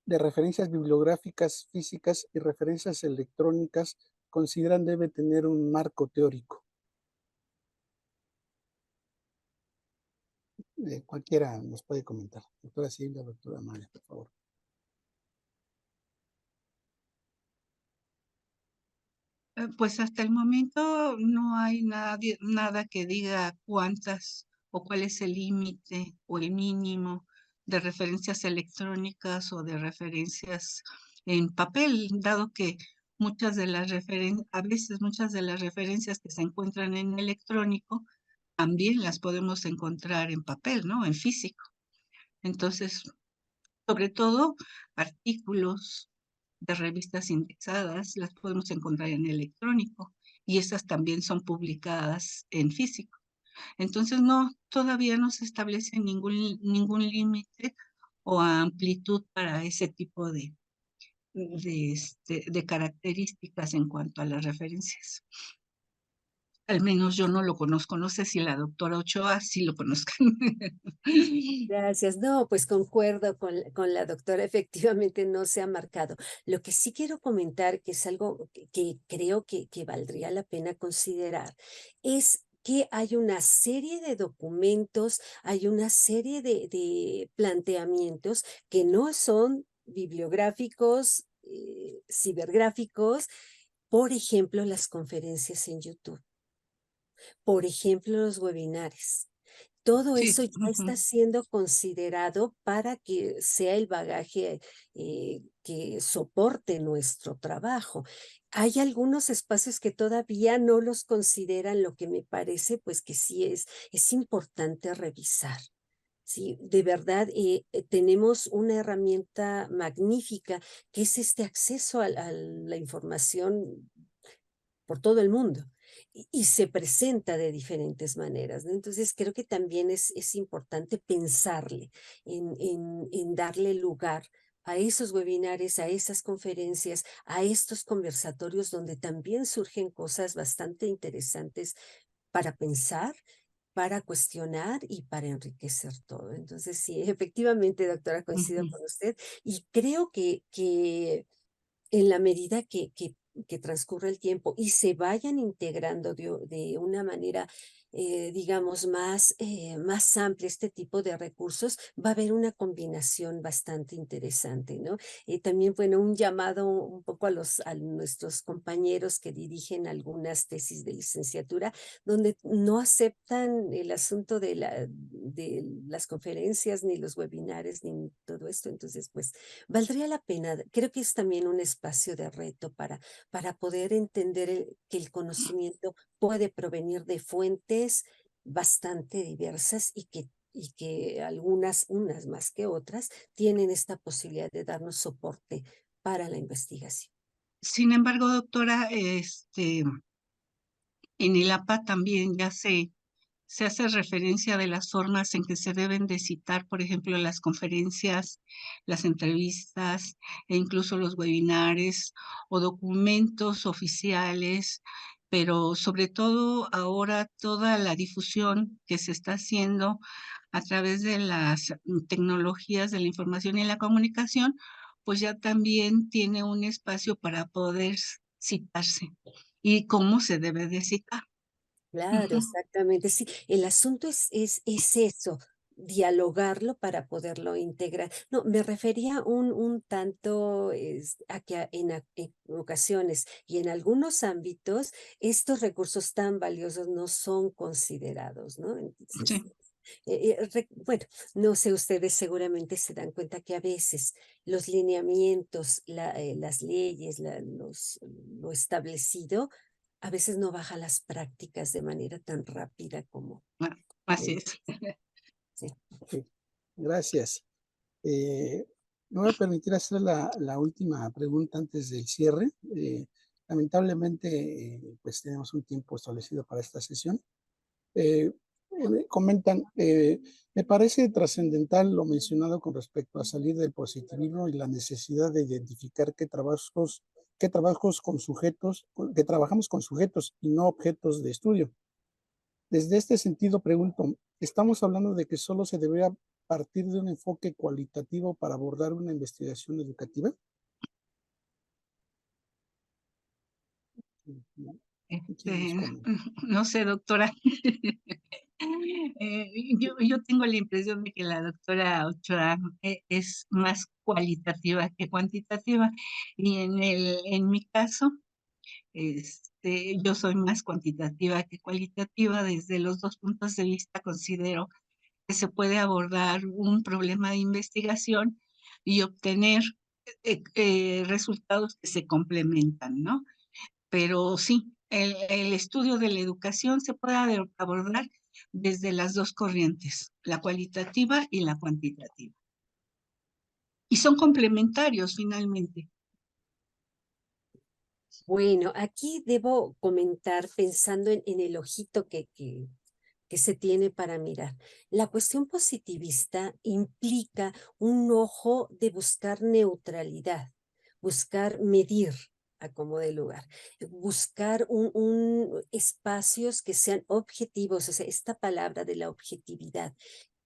de referencias bibliográficas físicas y referencias electrónicas consideran debe tener un marco teórico? Cualquiera nos puede comentar. Doctora Silvia, doctora Amalia, por favor. Pues hasta el momento no hay nada que diga cuántas o cuál es el límite o el mínimo de referencias electrónicas o de referencias en papel, dado que a veces muchas de las referencias que se encuentran en electrónico también las podemos encontrar en papel, ¿no? En físico. Entonces, sobre todo artículos de revistas indexadas las podemos encontrar en electrónico y esas también son publicadas en físico. Entonces, no, todavía no se establece ningún límite o amplitud para ese tipo de características en cuanto a las referencias. Al menos yo no lo conozco, no sé si la doctora Ochoa sí lo conozca. Gracias. No, pues concuerdo con la doctora, efectivamente no se ha marcado. Lo que sí quiero comentar, que es algo que creo que valdría la pena considerar, es que hay una serie de documentos, hay una serie de planteamientos que no son bibliográficos, cibergráficos, por ejemplo, las conferencias en YouTube, por ejemplo, los webinares. Todo Sí, eso ya está siendo considerado para que sea el bagaje que soporte nuestro trabajo. Hay algunos espacios que todavía no los consideran, lo que me parece pues que sí es importante revisar. Sí, de verdad, tenemos una herramienta magnífica que es este acceso a la información por todo el mundo. y se presenta de diferentes maneras, ¿no? Entonces creo que también es importante pensarle en darle lugar a esos webinares, a esas conferencias, a estos conversatorios donde también surgen cosas bastante interesantes para pensar, para cuestionar y para enriquecer todo. Entonces, sí, efectivamente, doctora, coincido Ujú. con usted y creo que en la medida que transcurre el tiempo y se vayan integrando de una manera, digamos, más amplia este tipo de recursos, va a haber una combinación bastante interesante, ¿no? También, bueno, un llamado un poco a nuestros compañeros que dirigen algunas tesis de licenciatura, donde no aceptan el asunto de las conferencias, ni los webinares, ni todo esto. Entonces, pues, valdría la pena, creo que es también un espacio de reto para poder entender que el conocimiento puede provenir de fuentes bastante diversas y que algunas, unas más que otras, tienen esta posibilidad de darnos soporte para la investigación. Sin embargo, doctora, en el APA también ya se hace referencia de las formas en que se deben de citar, por ejemplo, las conferencias, las entrevistas e incluso los webinares o documentos oficiales, pero sobre todo ahora toda la difusión que se está haciendo a través de las tecnologías de la información y la comunicación, pues ya también tiene un espacio para poder citarse y cómo se debe de citar. Claro, Ujú. exactamente. Sí, el asunto es eso, dialogarlo para poderlo integrar. No, me refería un tanto a que en ocasiones y en algunos ámbitos estos recursos tan valiosos no son considerados, ¿no? Entonces, Sí. bueno, no sé, ustedes seguramente se dan cuenta que a veces los lineamientos, las leyes, lo establecido, a veces no baja las prácticas de manera tan rápida como Ah, así eh, es. sí. Ok, gracias. Me voy a permitir hacer la última pregunta antes del cierre. Lamentablemente, pues tenemos un tiempo establecido para esta sesión. Comentan, me parece trascendental lo mencionado con respecto a salir del positivismo y la necesidad de identificar qué trabajos con sujetos, que trabajamos con sujetos y no objetos de estudio. Desde este sentido, pregunto, ¿estamos hablando de que solo se debería partir de un enfoque cualitativo para abordar una investigación educativa? ¿Quién nos comenta? No sé, doctora. Yo tengo la impresión de que la doctora Ochoa es más cualitativa que cuantitativa. Y en mi caso, yo soy más cuantitativa que cualitativa. Desde los dos puntos de vista considero que se puede abordar un problema de investigación y obtener resultados que se complementan, ¿no? Pero sí, el estudio de la educación se puede abordar desde las dos corrientes, la cualitativa y la cuantitativa. Y son complementarios finalmente. Bueno, aquí debo comentar pensando en el ojito que se tiene para mirar. La cuestión positivista implica un ojo de buscar neutralidad, buscar medir a como de lugar, buscar espacios que sean objetivos, o sea, esta palabra de la objetividad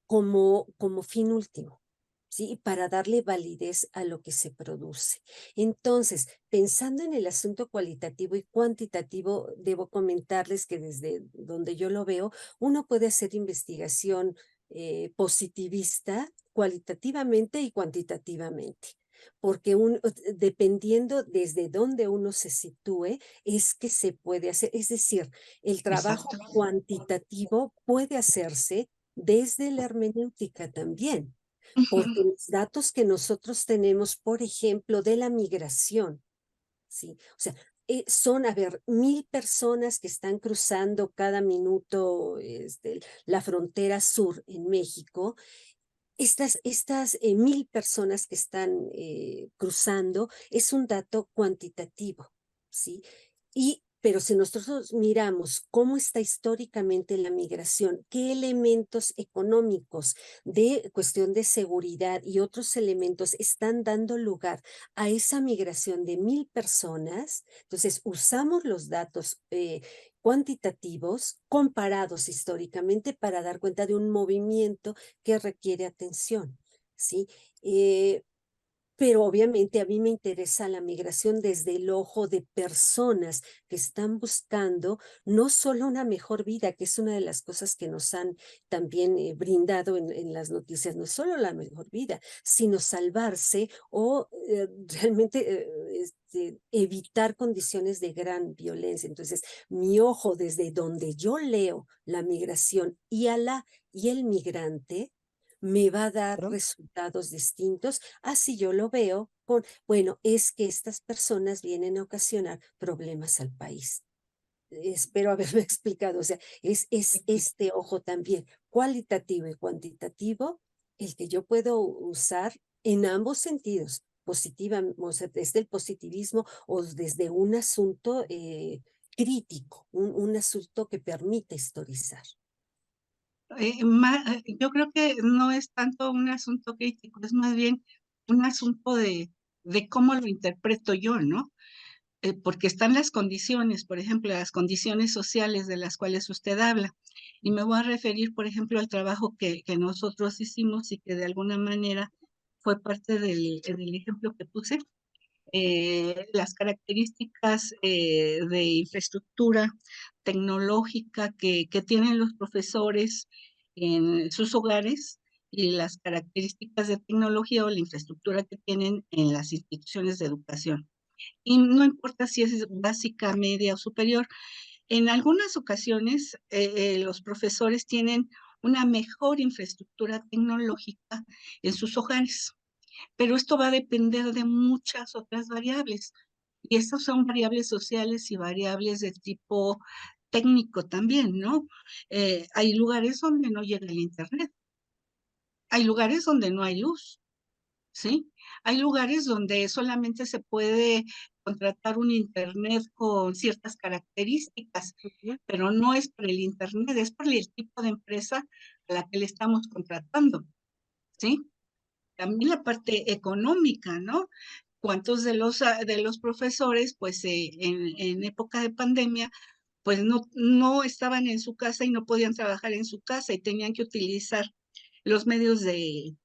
como fin último. ¿Sí? Para darle validez a lo que se produce. Entonces, pensando en el asunto cualitativo y cuantitativo, debo comentarles que desde donde yo lo veo, uno puede hacer investigación positivista cualitativamente y cuantitativamente. Porque dependiendo desde dónde uno se sitúe, es que se puede hacer. Es decir, el trabajo Exacto. cuantitativo puede hacerse desde la hermenéutica también porque Ujú. los datos que nosotros tenemos, por ejemplo, de la migración, ¿sí? O sea, son, a ver, 1,000 personas que están cruzando cada minuto la frontera sur en México. Estas 1,000 personas que están cruzando es un dato cuantitativo, ¿sí? Pero si nosotros miramos cómo está históricamente la migración, qué elementos económicos de cuestión de seguridad y otros elementos están dando lugar a esa migración de 1,000 personas, entonces usamos los datos cuantitativos comparados históricamente para dar cuenta de un movimiento que requiere atención, ¿sí? Pero obviamente a mí me interesa la migración desde el ojo de personas que están buscando no solo una mejor vida, que es una de las cosas que nos han también brindado en las noticias, no solo la mejor vida, sino salvarse o realmente evitar condiciones de gran violencia. Entonces, mi ojo desde donde yo leo la migración y el migrante me va a dar Claro. resultados distintos. Así yo lo veo con, bueno, es que estas personas vienen a ocasionar problemas al país. Espero haberme explicado, o sea, es este ojo también cualitativo y cuantitativo el que yo puedo usar en ambos sentidos, positiva, o sea, desde el positivismo o desde un asunto crítico, un asunto que permite historizar. Yo creo que no es tanto un asunto crítico, es más bien un asunto de cómo lo interpreto yo, ¿no? Porque están las condiciones, por ejemplo, las condiciones sociales de las cuales usted habla. Y me voy a referir, por ejemplo, al trabajo que nosotros hicimos y que de alguna manera fue parte del ejemplo que puse. Las características de infraestructura tecnológica que tienen los profesores en sus hogares y las características de tecnología o la infraestructura que tienen en las instituciones de educación. Y no importa si es básica, media o superior, en algunas ocasiones los profesores tienen una mejor infraestructura tecnológica en sus hogares, pero esto va a depender de muchas otras variables. Y estas son variables sociales y variables de tipo técnico también, ¿no? Hay lugares donde no llega el internet, hay lugares donde no hay luz, ¿sí? Hay lugares donde solamente se puede contratar un internet con ciertas características, Ujú. pero no es por el internet, es por el tipo de empresa a la que le estamos contratando, ¿sí? También la parte económica, ¿no? ¿Cuántos de los profesores, pues en época de pandemia, pues no estaban en su casa y no podían trabajar en su casa y tenían que utilizar los medios de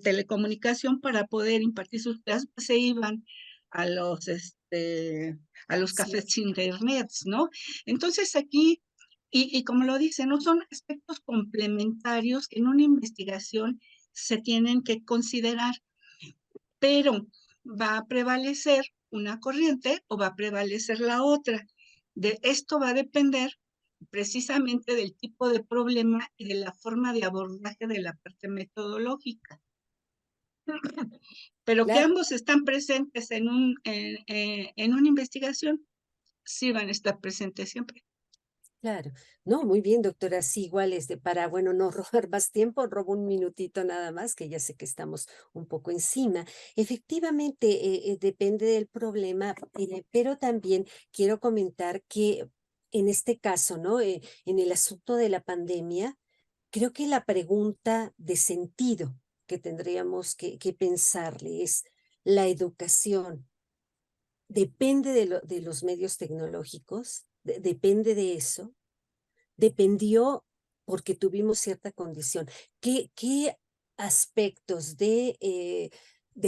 telecomunicación para poder impartir sus clases? Pues se iban a a los Sí, cafés internet, ¿no? Entonces aquí, y como lo dicen, no son aspectos complementarios que en una investigación se tienen que considerar, pero va a prevalecer una corriente o va a prevalecer la otra. De esto va a depender precisamente del tipo de problema y de la forma de abordaje de la parte metodológica. Pero que claro. ambos están presentes en una investigación, sí van a estar presentes siempre. Claro, no, muy bien, doctora. Sí, igual para, bueno, no robar más tiempo, robo un minutito nada más, que ya sé que estamos un poco encima. Efectivamente, depende del problema, pero también quiero comentar que en este caso, ¿no? En el asunto de la pandemia, creo que la pregunta de sentido que tendríamos que pensarle es, ¿la educación depende de los medios tecnológicos? ¿Depende de eso? Dependió porque tuvimos cierta condición. ¿Qué aspectos de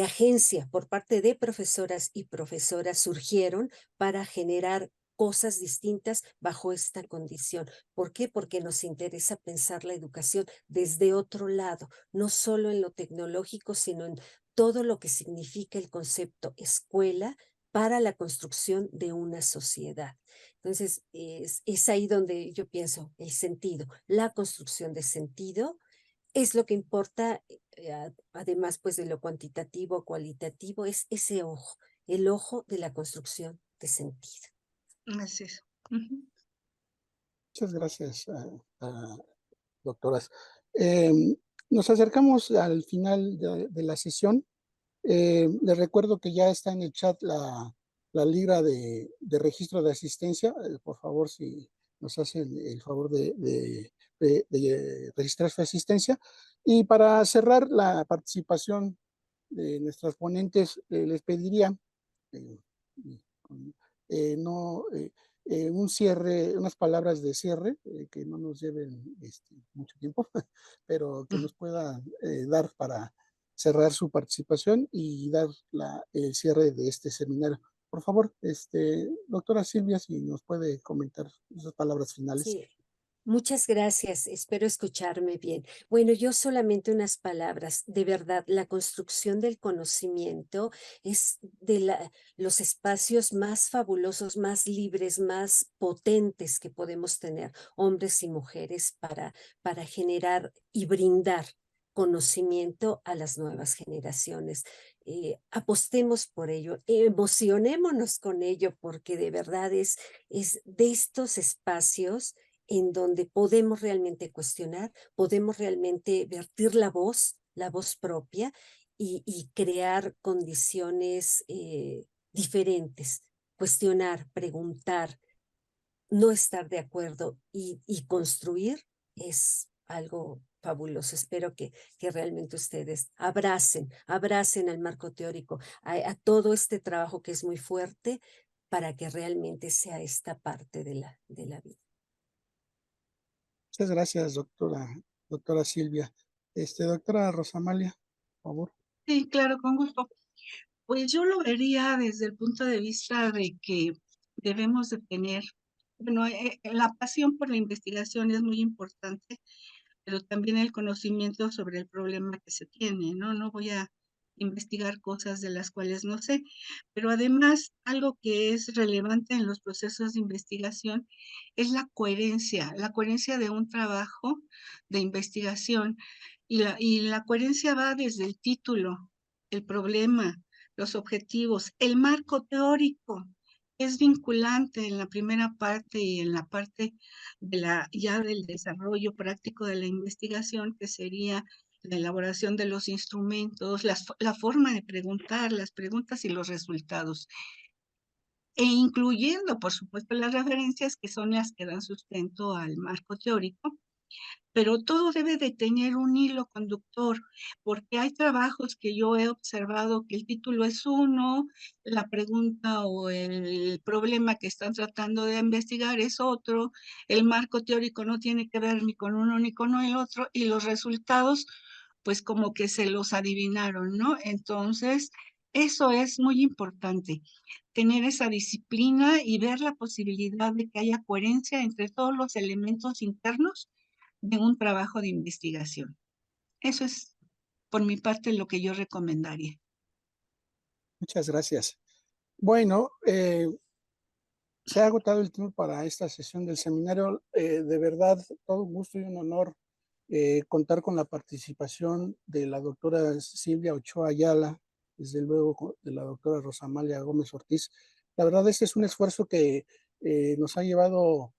agencia por parte de profesoras y profesoras surgieron para generar cosas distintas bajo esta condición? ¿Por qué? Porque nos interesa pensar la educación desde otro lado, no solo en lo tecnológico, sino en todo lo que significa el concepto escuela para la construcción de una sociedad. Entonces, es ahí donde yo pienso el sentido, la construcción de sentido es lo que importa, además pues de lo cuantitativo, cualitativo, es ese ojo, el ojo de la construcción de sentido. Así es. Ujú. Muchas gracias, doctoras. Em, Nos acercamos al final de la sesión. Les recuerdo que ya está en el chat la liga de registro de asistencia. Por favor, si nos hacen el favor de registrar su asistencia. Y para cerrar la participación de nuestras ponentes, les pediría eh, no, un cierre, unas palabras de cierre que no nos lleven mucho tiempo, pero que nos puedan dar para cerrar su participación y dar el cierre de este seminario. Por favor, doctora Silvia, si nos puede comentar esas palabras finales. Sí. Muchas gracias, espero escucharme bien. Bueno, yo solamente unas palabras. De verdad, la construcción del conocimiento es de los espacios más fabulosos, más libres, más potentes que podemos tener, hombres y mujeres, para generar y brindar conocimiento a las nuevas generaciones. Apostemos por ello, emocionémonos con ello, porque de verdad es de estos espacios en donde podemos realmente cuestionar, podemos realmente vertir la voz propia y crear condiciones diferentes, cuestionar, preguntar, no estar de acuerdo y construir es algo fabuloso. Espero que realmente ustedes abracen al marco teórico, a todo este trabajo que es muy fuerte para que realmente sea esta parte de la vida. Muchas gracias, doctora Silvia. Doctora Rosamalia, por favor. Sí, claro, con gusto. Pues yo lo vería desde el punto de vista de que debemos de tener, bueno, la pasión por la investigación es muy importante, pero también el conocimiento sobre el problema que se tiene, ¿no? No voy a investigar cosas de las cuales no sé, pero además algo que es relevante en los procesos de investigación es la coherencia de un trabajo de investigación. Y la coherencia va desde el título, el problema, los objetivos, el marco teórico. Es vinculante en la primera parte y en la parte ya del desarrollo práctico de la investigación, que sería la elaboración de los instrumentos, la forma de preguntar, las preguntas y los resultados. E incluyendo, por supuesto, las referencias que son las que dan sustento al marco teórico, pero todo debe de tener un hilo conductor, porque hay trabajos que yo he observado que el título es uno, la pregunta o el problema que están tratando de investigar es otro, el marco teórico no tiene que ver ni con uno ni con el otro, y los resultados, pues como que se los adivinaron, ¿no? Entonces, eso es muy importante, tener esa disciplina y ver la posibilidad de que haya coherencia entre todos los elementos internos de un trabajo de investigación. Eso es, por mi parte, lo que yo recomendaría. Muchas gracias. Bueno, se ha agotado el tiempo para esta sesión del seminario. De verdad, todo un gusto y un honor contar con la participación de la doctora Silvia Ochoa Ayala, desde luego de la doctora Rosamalia Gómez Ortiz. La verdad, este es un esfuerzo que nos ha llevado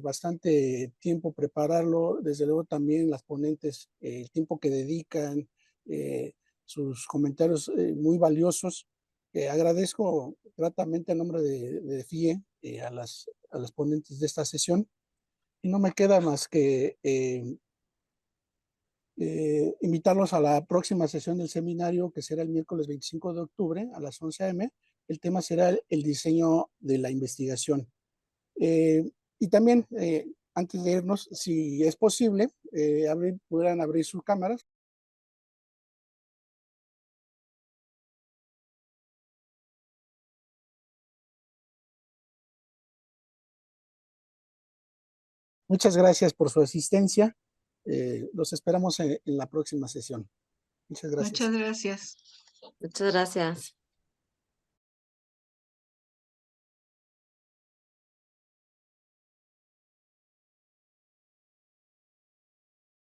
bastante tiempo prepararlo, desde luego también las ponentes, el tiempo que dedican, sus comentarios muy valiosos. Agradezco gratamente a nombre de FIE a las ponentes de esta sesión, y no me queda más que invitarlos a la próxima sesión del seminario, que será el miércoles 25 de octubre a las 11 a.m. El tema será el diseño de la investigación. Y también, antes de irnos, si es posible, pudieran abrir sus cámaras. Muchas gracias por su asistencia. Los esperamos en la próxima sesión. Muchas gracias. Muchas gracias. Muchas gracias.